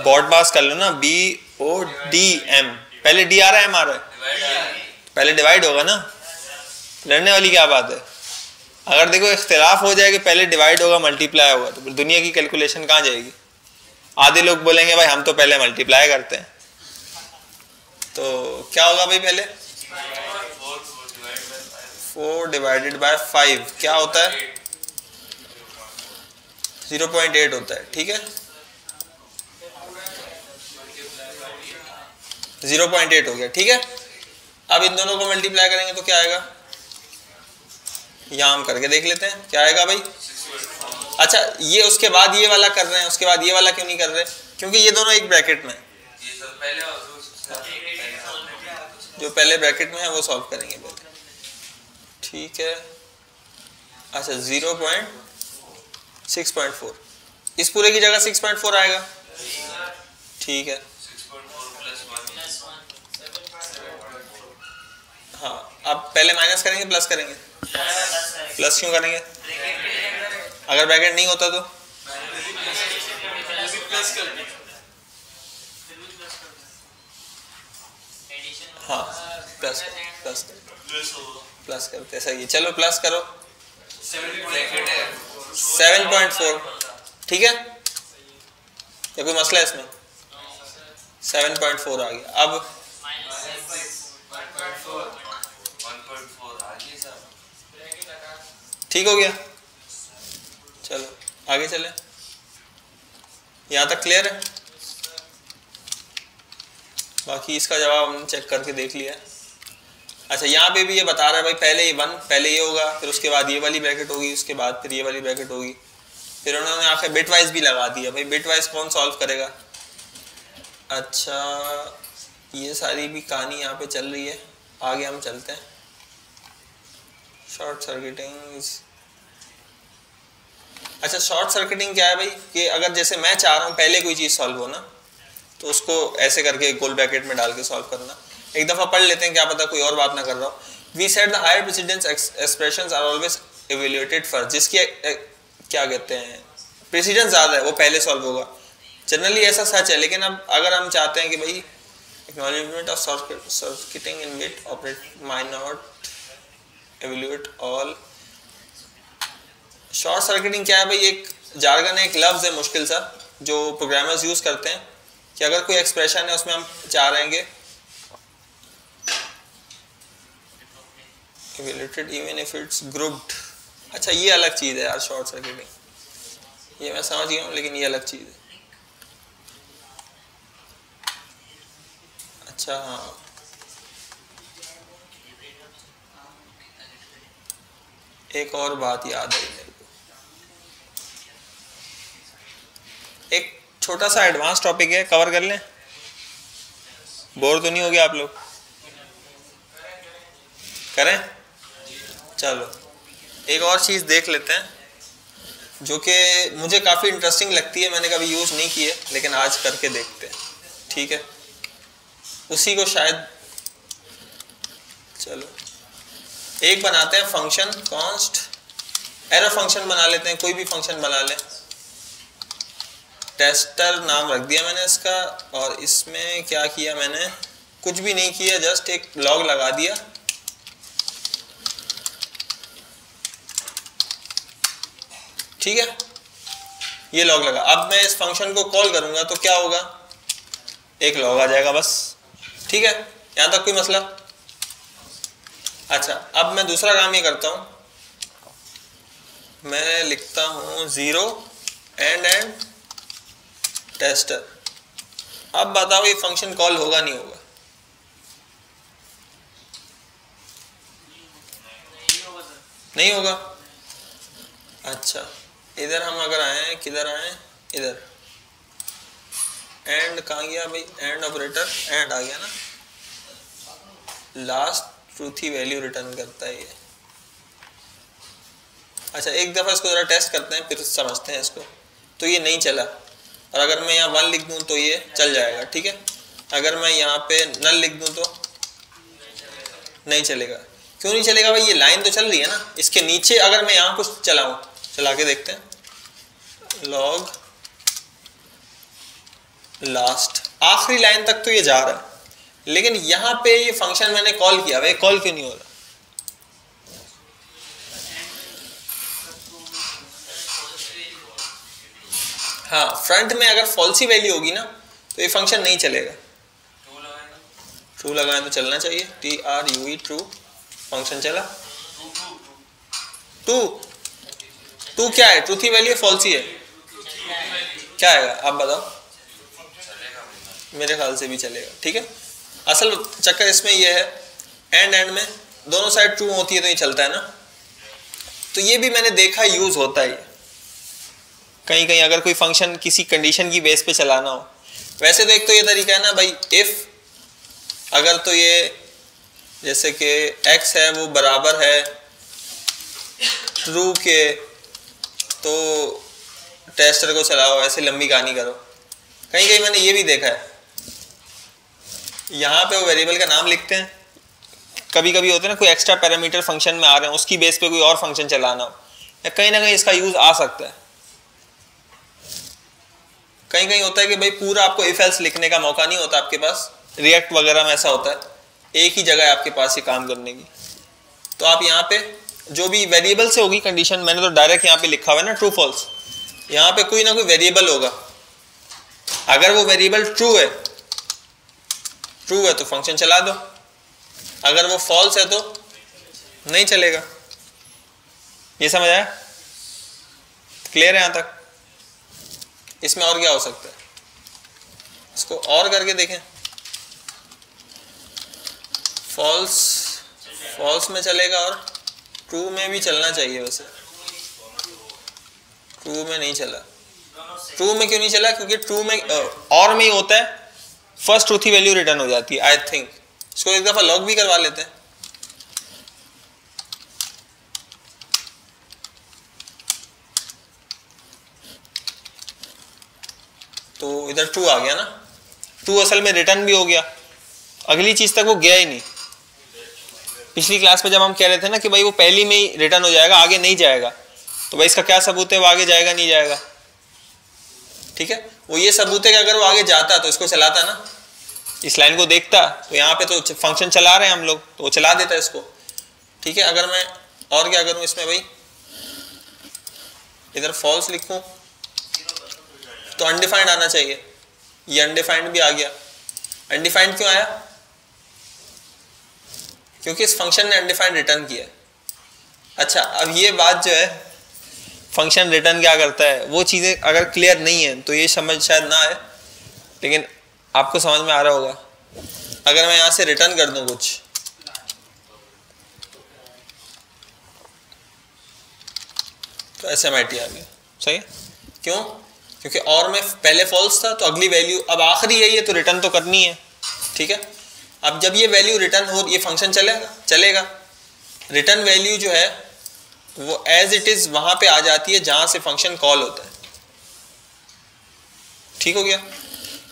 बॉड पास कर लो ना, BODM। पहले D आ रहा है, M आ रहा है? पहले डिवाइड होगा ना, लड़ने वाली क्या बात है। अगर देखो इख्तिलाफ हो जाए कि पहले डिवाइड होगा मल्टीप्लाई होगा, तो फिर दुनिया की कैलकुलेशन कहाँ जाएगी? आधे लोग बोलेंगे भाई हम तो पहले मल्टीप्लाई करते हैं। तो क्या होगा भाई? पहले 4 डिवाइडेड बाय 5 क्या होता है? 0.8 होता है, ठीक है। 0.8 हो गया, ठीक है। अब इन दोनों को मल्टीप्लाई करेंगे तो क्या आएगा? यहाँ हम करके देख लेते हैं क्या आएगा भाई। अच्छा ये उसके बाद ये वाला कर रहे हैं, उसके बाद ये वाला क्यों नहीं कर रहे? क्योंकि ये दोनों एक ब्रैकेट में, जो पहले ब्रैकेट में है वो सॉल्व करेंगे पहले, ठीक है। अच्छा 0.6.4, इस पूरे की जगह 6.4 आएगा, ठीक है। हाँ अब पहले माइनस करेंगे प्लस करेंगे? प्लस क्यों करेंगे? अगर ब्रैकेट नहीं होता तो? हाँ प्लस करते, सही है। चलो प्लस करो, 7.4, ठीक है। या कोई मसला है इसमें? 7.4 आ गया। अब ठीक हो गया। चलो आगे चलें, यहाँ तक क्लियर है? बाकी इसका जवाब हमने चेक करके देख लिया। अच्छा यहाँ पे भी ये बता रहा है भाई पहले ये 1, पहले ये होगा, फिर उसके बाद ये वाली ब्रैकेट होगी, उसके बाद फिर ये वाली ब्रैकेट होगी, फिर उन्होंने आखिर बिट वाइज भी लगा दिया। भाई बिट वाइज कौन सॉल्व करेगा? अच्छा ये सारी भी कहानी यहाँ पे चल रही है, आगे हम चलते हैं। शॉर्ट सर्किटिंग, अच्छा शॉर्ट सर्किटिंग क्या है भाई कि अगर जैसे मैं चाह रहा हूँ पहले कोई चीज़ सॉल्व हो ना, तो उसको ऐसे करके गोल ब्रैकेट में डाल के सॉल्व करना। एक दफ़ा पढ़ लेते हैं, क्या पता कोई और बात ना कर रहा हो। We said the higher precedence expressions are always evaluated first, जिसकी क्या कहते हैं प्रेसिडेंस ज़्यादा है वो पहले सॉल्व होगा। जनरली ऐसा सच है, लेकिन अब अगर हम चाहते हैं कि भाई acknowledgement of circuiting in which operate my not evaluate all. Short circuiting क्या है भाई? एक जार्गन है, एक लफ्ज़ है मुश्किल सा जो प्रोग्रामर्स यूज़ करते हैं कि अगर कोई एक्सप्रेशन है उसमें हम चाह रहे हैं evaluated even if it's grouped। अच्छा ये अलग चीज़ है यार शॉर्ट सर्किटिंग, ये मैं समझ गया हूँ, लेकिन ये अलग चीज़ है। अच्छा हाँ एक और बात याद आई मेरे को, एक छोटा सा एडवांस टॉपिक है, कवर कर लें? बोर तो नहीं हो गया आप लोग? करें? चलो एक और चीज़ देख लेते हैं जो कि मुझे काफ़ी इंटरेस्टिंग लगती है, मैंने कभी यूज़ नहीं की है लेकिन आज करके देखते हैं, ठीक है। उसी को शायद, चलो एक बनाते हैं फंक्शन कॉन्स्ट, एरर फंक्शन बना लेते हैं, कोई भी फंक्शन बना लें। टेस्टर नाम रख दिया मैंने इसका, और इसमें क्या किया मैंने, कुछ भी नहीं किया, जस्ट एक लॉग लगा दिया। ठीक है, ये लॉग लगा। अब मैं इस फंक्शन को कॉल करूंगा तो क्या होगा, एक लॉग आ जाएगा बस। ठीक है, यहां तक कोई मसला? अच्छा, अब मैं दूसरा काम ये करता हूं, मैं लिखता हूं 0 एंड टेस्टर। अब बताओ ये फंक्शन कॉल होगा नहीं होगा? नहीं होगा। अच्छा, इधर हम अगर आए, किधर आए, इधर एंड कहाँ गया भाई, एंड ऑपरेटर, एंड आ गया ना, लास्ट ट्रूथ ही वैल्यू रिटर्न करता है ये। अच्छा, एक दफ़ा इसको ज़रा टेस्ट करते हैं फिर समझते हैं इसको। तो ये नहीं चला, और अगर मैं यहाँ 1 लिख दूँ तो ये चल जाएगा। ठीक है, अगर मैं यहाँ पे नल लिख दूँ तो नहीं चलेगा। क्यों नहीं चलेगा भाई, ये लाइन तो चल रही है ना। इसके नीचे अगर मैं यहाँ कुछ चलाऊँ, चला के देखते हैं, लॉग लास्ट, आखिरी लाइन तक तो ये जा रहा है, लेकिन यहाँ पे ये फंक्शन मैंने कॉल किया, वे कॉल क्यों नहीं हो रहा? हाँ, फ्रंट में अगर फॉल्सी वैल्यू होगी ना तो ये फंक्शन नहीं चलेगा। ट्रू लगाएं तो चलना चाहिए, TRUE ट्रू, फंक्शन चला। टू क्या है, ट्रूथ ही वैल्यू फॉल्सी है, क्या आएगा आप बताओ? मेरे ख्याल से भी चलेगा। ठीक है, असल चक्कर इसमें यह है, एंड में दोनों साइड ट्रू होती है तो ये चलता है ना। तो ये भी मैंने देखा यूज होता है कहीं कहीं, अगर कोई फंक्शन किसी कंडीशन की बेस पे चलाना हो। वैसे तो एक तो ये तरीका है ना भाई, इफ अगर तो ये जैसे कि x है वो बराबर है ट्रू के, तो टेस्टर को चलाओ, ऐसे लंबी कहानी करो। कहीं कहीं मैंने ये भी देखा है, यहाँ पे वो वेरिएबल का नाम लिखते हैं, कभी कभी होते हैं ना कोई एक्स्ट्रा पैरामीटर फंक्शन में आ रहे हैं, उसकी बेस पे कोई और फंक्शन चलाना हो, या कहीं ना कहीं इसका यूज आ सकता है। कहीं कहीं होता है कि भाई पूरा आपको इफ एल्स लिखने का मौका नहीं होता आपके पास, रिएक्ट वगैरह में ऐसा होता है, एक ही जगह है आपके पास ये काम करने की। तो आप यहाँ पे जो भी वेरिएबल से होगी कंडीशन, मैंने तो डायरेक्ट यहाँ पे लिखा हुआ है ना ट्रू फॉल्स, यहाँ पे कोई ना कोई वेरिएबल होगा। अगर वो वेरिएबल ट्रू है तो फंक्शन चला दो, अगर वो फॉल्स है तो नहीं चलेगा। ये समझ आया? क्लियर है यहाँ तक? इसमें और क्या हो सकता है, इसको और करके देखें। फॉल्स में चलेगा और ट्रू में भी चलना चाहिए, वैसे ट्रू में नहीं चला। ट्रू में क्यों नहीं चला? क्योंकि ट्रू में और में ही होता है, फर्स्ट ट्रूथ ही वैल्यू रिटर्न हो जाती है। आई थिंक इसको एक दफा लॉग भी करवा लेते हैं। तो इधर ट्रू आ गया ना, ट्रू असल में रिटर्न भी हो गया, अगली चीज तक वो गया ही नहीं। पिछली क्लास में जब हम कह रहे थे ना कि भाई वो पहली में ही रिटर्न हो जाएगा, आगे नहीं जाएगा, तो भाई इसका क्या सबूत है वो आगे जाएगा नहीं जाएगा? ठीक है, वो ये सबूत है कि अगर वो आगे जाता तो इसको चलाता ना, इस लाइन को देखता, तो यहाँ पे तो फंक्शन चला रहे हैं हम लोग, तो वो चला देता इसको। ठीक है, अगर मैं और क्या करूं इसमें भाई, इधर फॉल्स लिखूं तो अनडिफाइंड आना चाहिए, ये अनडिफाइंड भी आ गया। अनडिफाइंड क्यों आया? क्योंकि इस फंक्शन ने अनडिफाइंड रिटर्न किया। अच्छा, अब ये बात जो है फंक्शन रिटर्न क्या करता है, वो चीज़ें अगर क्लियर नहीं है तो ये समझ शायद ना आए, लेकिन आपको समझ में आ रहा होगा। अगर मैं यहाँ से रिटर्न कर दूँ कुछ, तो SMIT आ गया। सही है, क्यों? क्योंकि और में पहले फॉल्स था, तो अगली वैल्यू अब आखिरी यही है तो रिटर्न तो करनी है। ठीक है, अब जब ये वैल्यू रिटर्न हो, ये फंक्शन चलेगा। रिटर्न वैल्यू जो है वो एज इट इज वहां पे आ जाती है जहां से फंक्शन कॉल होता है। ठीक हो गया?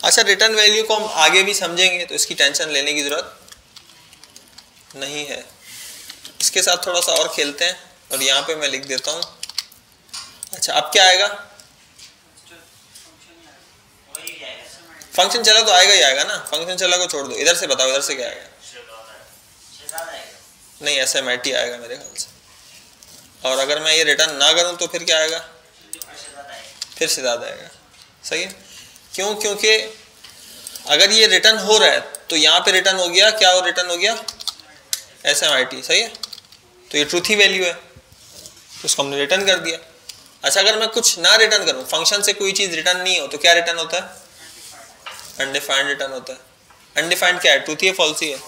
अच्छा, रिटर्न वैल्यू को हम आगे भी समझेंगे तो इसकी टेंशन लेने की ज़रूरत नहीं है। इसके साथ थोड़ा सा और खेलते हैं और यहाँ पे मैं लिख देता हूँ। अच्छा, अब क्या आएगा? फंक्शन चला तो आएगा ही आएगा ना, फंक्शन चला को छोड़ दो। इधर से बताओ, इधर से क्या आएगा? नहीं, SMIT आएगा मेरे ख्याल से। और अगर मैं ये रिटर्न ना करूँ तो फिर क्या आएगा? फिर से ज़्यादा आएगा। सही है, क्यों? क्योंकि अगर ये रिटर्न हो रहा है तो यहाँ पे रिटर्न हो गया, क्या और रिटर्न हो गया? SMIT। सही है, तो ये ट्रूथ ही वैल्यू है, तो उसको हमने रिटर्न कर दिया। अच्छा, अगर मैं कुछ ना रिटर्न करूँ, फंक्शन से कोई चीज़ रिटर्न नहीं हो तो क्या रिटर्न होता है? अनडिफाइंड रिटर्न होता है। अनडिफाइंड क्या है? ट्रूथ ही है, फॉल्स ही है?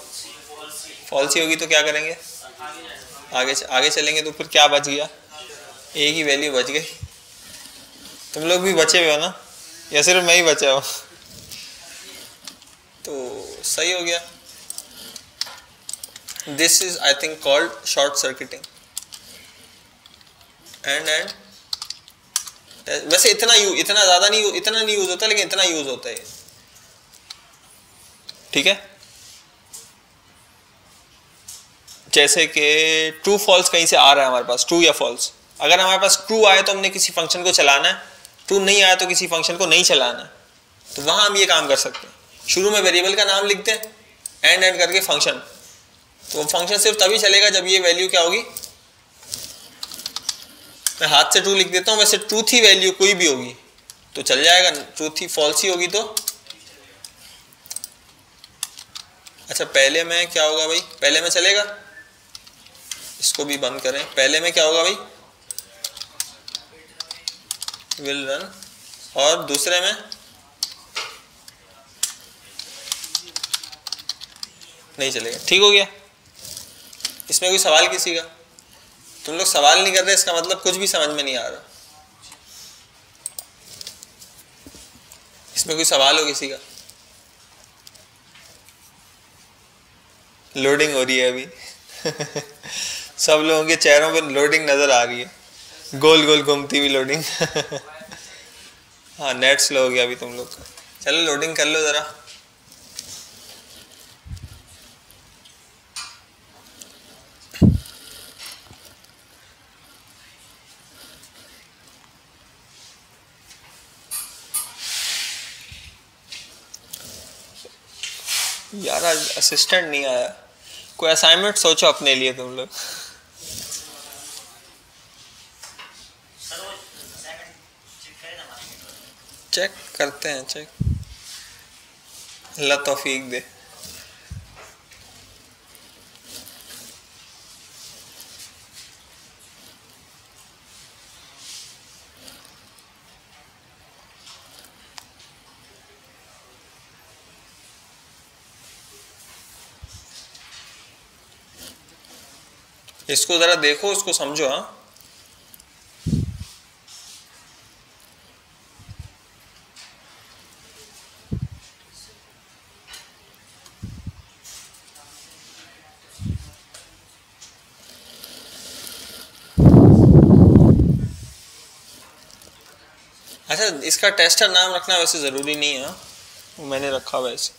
फॉल्स ही होगी तो क्या करेंगे? आगे चलेंगे तो फिर क्या बच गया? एक ही वैल्यू बच गई। तुम लोग भी बचे हुए हो ना, या सिर्फ मैं ही बचा हूँ? तो सही हो गया। This is I think called short circuiting. And वैसे इतना ज़्यादा नहीं, इतना नहीं यूज होता, लेकिन इतना यूज होता है। ठीक है, जैसे कि ट्रू फॉल्स कहीं से आ रहा है हमारे पास, ट्रू या फॉल्स। अगर हमारे पास ट्रू आए तो हमने किसी फंक्शन को चलाना है, ट्रू नहीं आया तो किसी फंक्शन को नहीं चलाना है। तो वहां हम ये काम कर सकते हैं, शुरू में वेरिएबल का नाम लिखते हैं, एंड करके फंक्शन। तो वो फंक्शन सिर्फ तभी चलेगा जब ये वैल्यू क्या होगी? मैं हाथ से ट्रू लिख देता हूँ, वैसे ट्रूथ ही वैल्यू कोई भी होगी तो चल जाएगा, ट्रूथ ही फॉल्स ही होगी तो। अच्छा, पहले में क्या होगा भाई? पहले में चलेगा, इसको भी बंद करें। पहले में क्या होगा भाई? Will run. और दूसरे में नहीं चलेगा। ठीक हो गया। इसमें कोई सवाल किसी का? तुम लोग सवाल नहीं कर रहे, इसका मतलब कुछ भी समझ में नहीं आ रहा। इसमें कोई सवाल हो किसी का? लोडिंग हो रही है अभी सब लोगों के चेहरों पर लोडिंग नजर आ रही है, गोल गोल घूमती हुई लोडिंग हाँ, नेट स्लो हो गया अभी तुम लोग का। चलो लोडिंग कर लो जरा। यार आज असिस्टेंट नहीं आया, कोई असाइनमेंट सोचो अपने लिए तुम लोग। चेक करते हैं, चेक। अल्लाह तौफीक दे। इसको जरा देखो, इसको समझो। हाँ, अच्छा, इसका टेस्टर नाम रखना वैसे ज़रूरी नहीं है, वो मैंने रखा वैसे,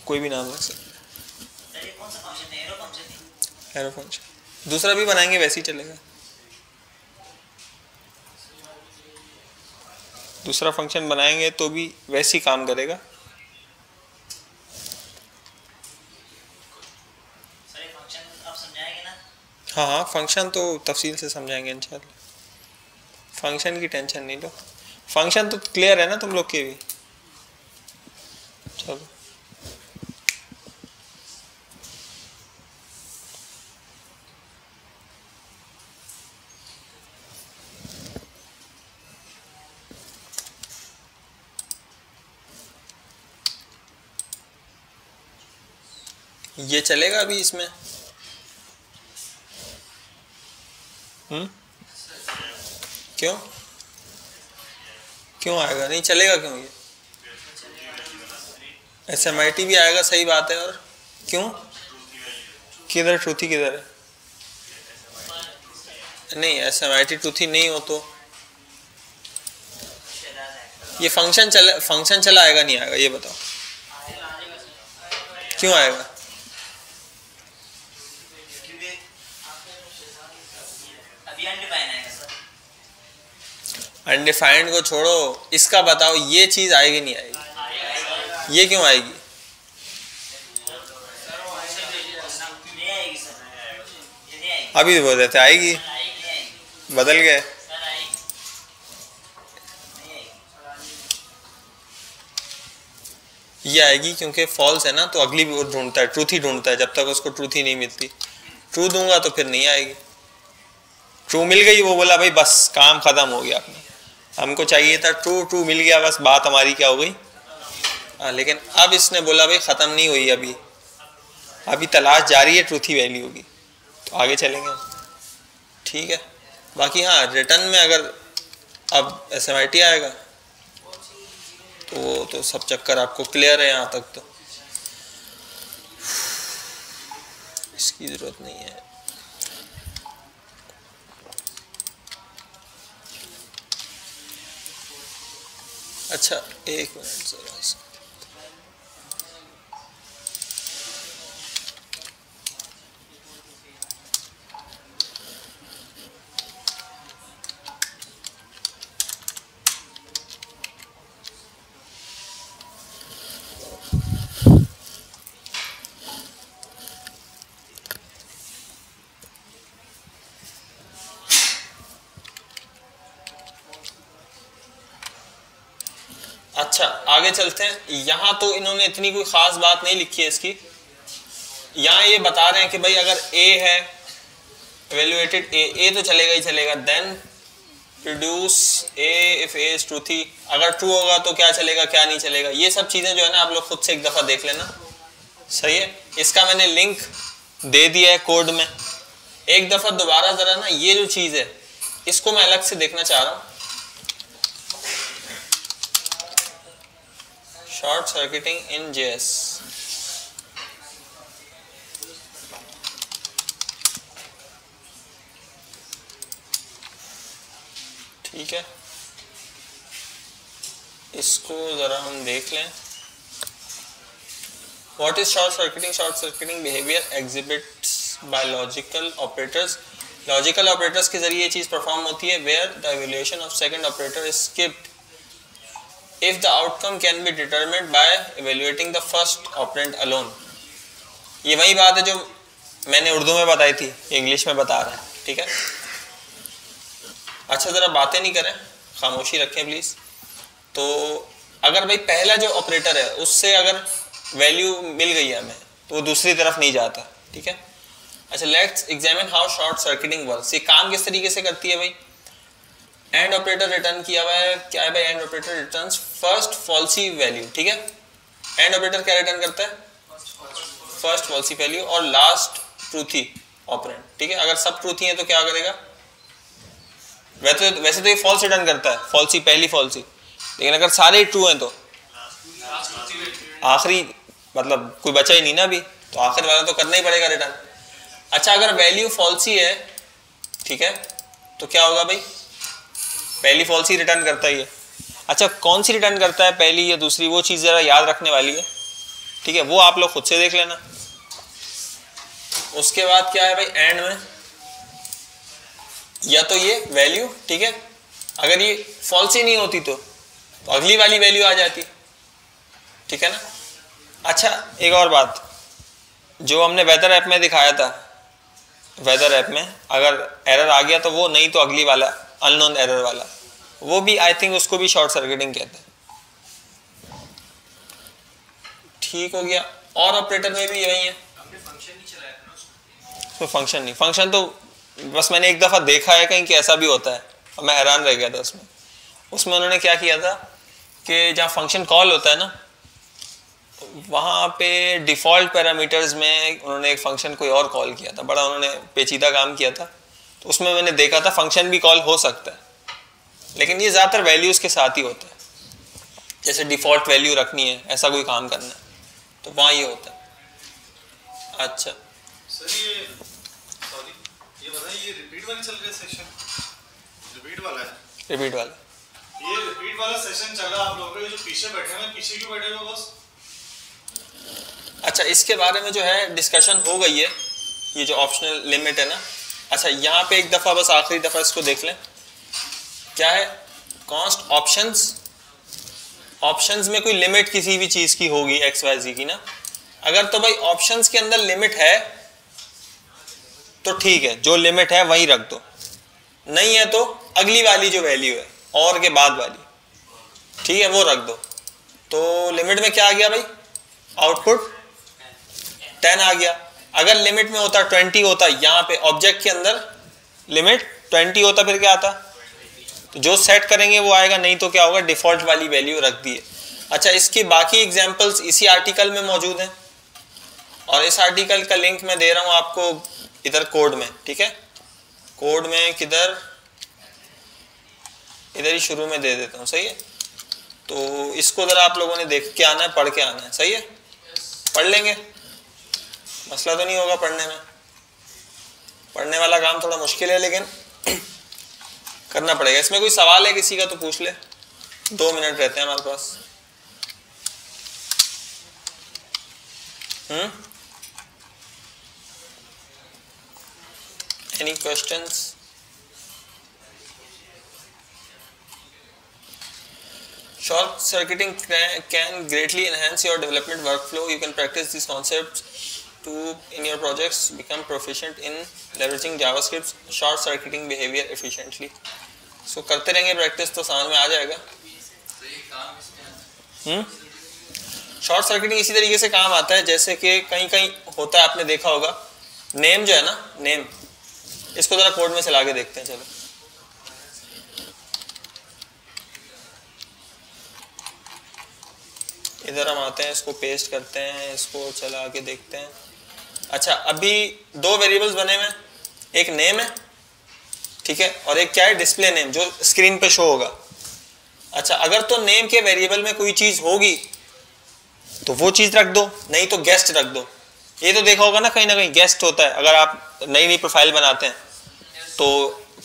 कोई भी नाम रख सकते। एरो फंक्शन दूसरा भी बनाएंगे वैसे ही चलेगा। दूसरा फंक्शन बनाएंगे तो भी वैसे ही काम करेगा। हाँ हाँ, फंक्शन तो तफसील से समझाएंगे इंशाल्लाह, फंक्शन की टेंशन नहीं लो। फंक्शन तो क्लियर है ना तुम लोग के भी? चलो, ये चलेगा अभी इसमें? क्यों क्यों आएगा? नहीं चलेगा क्यों? ये SMIT भी आएगा, सही बात है। और क्यों? किधर ट्रूथी किधर है? नहीं, SMIT ट्रूथी नहीं हो तो ये फंक्शन चला आएगा नहीं आएगा ये बताओ, क्यों आएगा? अनडिफाइंड को छोड़ो, इसका बताओ ये चीज आएगी नहीं आएगी? ये क्यों आएगी? अभी बोल रहे थे आएगी, बदल गए। ये आएगी क्योंकि फॉल्स है ना, तो अगली भी वो ढूंढता है, ट्रूथ ही ढूंढता है, जब तक उसको ट्रूथ ही नहीं मिलती। ट्रू दूंगा तो फिर नहीं आएगी। ट्रू मिल गई, वो बोला भाई बस काम खत्म हो गया अपना, हमको चाहिए था ट्रू, ट्रू मिल गया, बस बात हमारी क्या हो गई। लेकिन अब इसने बोला भाई ख़त्म नहीं हुई, अभी तलाश जारी है, ट्रूथ ही वैल्यू होगी, तो आगे चलेंगे हम। ठीक है, बाकी हाँ रिटर्न में अगर अब SMIT आएगा तो वो तो सब चक्कर आपको क्लियर है यहाँ तक, तो इसकी ज़रूरत नहीं है। अच्छा एक मिनट ज़रा सा, अच्छा आगे चलते हैं। यहाँ तो इन्होंने इतनी कोई ख़ास बात नहीं लिखी है इसकी। यहाँ ये बता रहे हैं कि भाई अगर A है, evaluated A तो चलेगा ही चलेगा, then produce A if A is truthy, अगर ट्रू होगा तो क्या चलेगा क्या नहीं चलेगा, ये सब चीज़ें जो है ना आप लोग खुद से एक दफ़ा देख लेना। सही है, इसका मैंने लिंक दे दिया है कोड में, एक दफ़ा दोबारा ज़रा ना ये जो चीज़ है इसको मैं अलग से देखना चाह रहा हूँ। शॉर्ट सर्किटिंग इन JS, ठीक है, इसको ज़रा हम देख लें। What is short circuiting? Short circuiting behavior exhibits by logical operators. Logical operators के जरिए ये चीज़ परफॉर्म होती है where the evaluation of second operator is skipped if the outcome can be determined by evaluating the first operand alone. ये वही बात है जो मैंने उर्दू में बताई थी, इंग्लिश में बता रहा है, ठीक है। अच्छा ज़रा बातें नहीं करें, खामोशी रखें प्लीज़। तो अगर भाई पहला जो ऑपरेटर है उससे अगर वैल्यू मिल गई है हमें तो वो दूसरी तरफ नहीं जाता, ठीक है। अच्छा let's examine how short circuiting works. ये काम किस तरीके से करती है भाई। एंड ऑपरेटर रिटर्न किया हुआ है, क्या है भाई, and operator returns first falsies value, ठीक है। एंड ऑपरेटर क्या रिटर्न करता है, फर्स्ट फॉल्सी वैल्यू और लास्ट ट्रूथी ऑपरेंड, ठीक है। अगर सब ट्रूथी है तो क्या करेगा, वैसे तो ये फॉल्स रिटर्न करता है, फॉल्सी पहली फॉल्सी, लेकिन अगर सारे ट्रू हैं तो आखिरी मतलब कोई बचा ही नहीं ना अभी, तो आखिर वाला तो करना ही पड़ेगा रिटर्न। अच्छा अगर वैल्यू फॉल्सी है, ठीक है, तो क्या होगा भाई, पहली फॉल्सी रिटर्न करता ही है। अच्छा कौन सी रिटर्न करता है, पहली या दूसरी, वो चीज़ ज़रा याद रखने वाली है, ठीक है, वो आप लोग खुद से देख लेना। उसके बाद क्या है भाई, एंड में या तो ये वैल्यू, ठीक है, अगर ये फॉल्स ही नहीं होती तो अगली वाली वैल्यू आ जाती, ठीक है ना। अच्छा एक और बात, जो हमने वेदर ऐप में दिखाया था, वेदर ऐप में अगर एरर आ गया तो वो नहीं तो अगली वाला अननोन एरर वाला, वो भी आई थिंक उसको भी शॉर्ट सर्किटिंग कहते हैं, ठीक हो गया। और ऑपरेटर में भी यही है, तो फंक्शन नहीं, फंक्शन तो बस मैंने एक दफ़ा देखा है कहीं कि ऐसा भी होता है और मैं हैरान रह गया था उसमें उन्होंने क्या किया था कि जहाँ फंक्शन कॉल होता है ना, वहाँ पे डिफ़ॉल्ट पैरामीटर्स में उन्होंने एक फंक्शन कोई और कॉल किया था, बड़ा उन्होंने पेचीदा काम किया था। तो उसमें मैंने देखा था फंक्शन भी कॉल हो सकता है, लेकिन ये ज़्यादातर वैल्यूज़ के साथ ही होता है, जैसे डिफ़ॉल्ट वैल्यू रखनी है, ऐसा कोई काम करना है तो वहाँ ये होता है। अच्छा सर ये बताइए, ये रिपीट वाली चल रही है सेक्शन, रिपीट वाला है, रिपीट वाला ये रिपीट वाला सेशन चला आप लोगों का, जो पीछे बैठे हैं पीछे क्यों बैठे हो बस? अच्छा, इसके बारे में जो है डिस्कशन हो गई है, ये जो ऑप्शनल लिमिट है ना। अच्छा, यहाँ पे एक दफ़ा बस आखिरी दफ़ा इसको देख लें, क्या है कॉन्स्ट ऑप्शंस। ऑप्शंस में कोई लिमिट किसी भी चीज़ की होगी XYZ की ना, अगर तो भाई ऑप्शंस के अंदर लिमिट है तो ठीक है, जो लिमिट है वही रख दो, नहीं है तो अगली वाली जो वैल्यू है और के बाद वाली, ठीक है, वो रख दो। तो लिमिट में क्या आ गया भाई, आउटपुट 10 आ गया। अगर लिमिट में होता 20 होता, यहाँ पे ऑब्जेक्ट के अंदर लिमिट 20 होता, फिर क्या आता, तो जो सेट करेंगे वो आएगा, नहीं तो क्या होगा, डिफॉल्ट वाली वैल्यू रख दी है। अच्छा, इसके बाकी एग्जांपल्स इसी आर्टिकल में मौजूद हैं और इस आर्टिकल का लिंक मैं दे रहा हूँ आपको इधर कोड में, ठीक है। कोड में किधर, इधर ही शुरू में दे देता हूँ, सही है। तो इसको जरा आप लोगों ने देख के आना है, पढ़ के आना है, सही है। पढ़ लेंगे, मसला तो नहीं होगा पढ़ने में। पढ़ने वाला काम थोड़ा मुश्किल है लेकिन करना पड़ेगा। इसमें कोई सवाल है किसी का तो पूछ ले, 2 मिनट रहते हैं हमारे पास। Any questions? Short circuiting can greatly enhance your development workflow. You can practice these concepts to in your projects become proficient in leveraging JavaScript's short circuiting behavior efficiently. So करते रहेंगे प्रैक्टिस तो समझ में आ जाएगा। Short circuiting इसी तरीके से काम आता है जैसे कि कहीं कहीं होता है, आपने देखा होगा। नेम जो है ना, नेम, इसको जरा कोड में चला के देखते हैं। चलो इधर हम आते हैं, इसको पेस्ट करते हैं, इसको चला के देखते हैं। अच्छा, अभी 2 वेरिएबल्स बने हुए हैं, एक नेम है, ठीक है, और एक क्या है, डिस्प्ले नेम, जो स्क्रीन पे शो होगा। अच्छा, अगर तो नेम के वेरिएबल में कोई चीज होगी तो वो चीज रख दो, नहीं तो गेस्ट रख दो। ये तो देखा होगा ना कहीं गेस्ट होता है। अगर आप नई प्रोफाइल बनाते हैं तो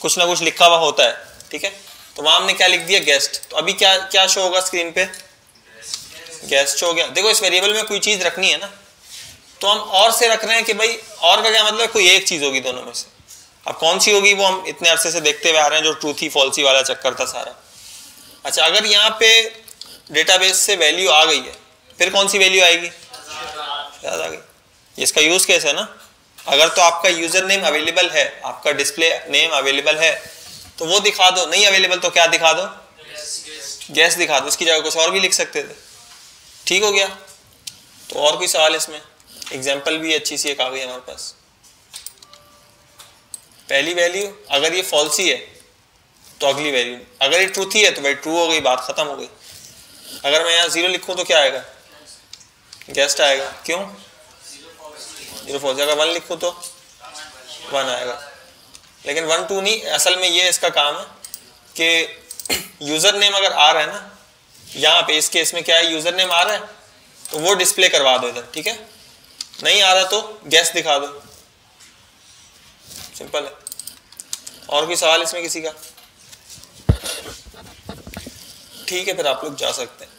कुछ ना कुछ लिखा हुआ होता है, ठीक है, तो वहां हमने क्या लिख दिया, गेस्ट। तो अभी क्या क्या शो होगा स्क्रीन पे, गेस्ट शो हो गया। देखो, इस वेरिएबल में कोई चीज रखनी है ना, तो हम और से रख रहे हैं कि भाई और का क्या मतलब, कोई एक चीज होगी दोनों में से। अब कौन सी होगी वो हम इतने अरसे से देखते हुए आ रहे हैं, जो ट्रूथी फॉल्सी वाला चक्कर था सारा। अच्छा, अगर यहाँ पे डेटाबेस से वैल्यू आ गई है, फिर कौन सी वैल्यू आएगी, याद आ गई। इसका यूज केस है ना, अगर तो आपका यूजर नेम अवेलेबल है, आपका डिस्प्ले नेम अवेलेबल है तो वो दिखा दो, नहीं अवेलेबल तो क्या दिखा दो, गेस्ट दिखा दो। इसकी जगह कुछ और भी लिख सकते थे, ठीक हो गया। तो और कोई सवाल इसमें, एग्जाम्पल भी अच्छी सी एक आ गई हमारे पास। पहली वैल्यू अगर ये फॉल्सी है तो अगली वैल्यू, अगर ये ट्रूथी है तो भाई ट्रू हो गई, बात खत्म हो गई। अगर मैं यहाँ 0 लिखूँ तो क्या आएगा, गेस्ट आएगा। क्यों, 0 फॉल्सी। अगर 1 लिखूँ तो 1 आएगा। लेकिन 1 2 नहीं, असल में ये इसका काम है कि यूजर नेम अगर आ रहा है ना, यहाँ पे इस केस में क्या है, यूजर नेम आ रहा है तो वो डिस्प्ले करवा दो इधर, ठीक है। नहीं आ रहा तो गेस्ट दिखा दो, सिंपल है। और कोई सवाल इसमें किसी का, ठीक है, फिर आप लोग जा सकते हैं।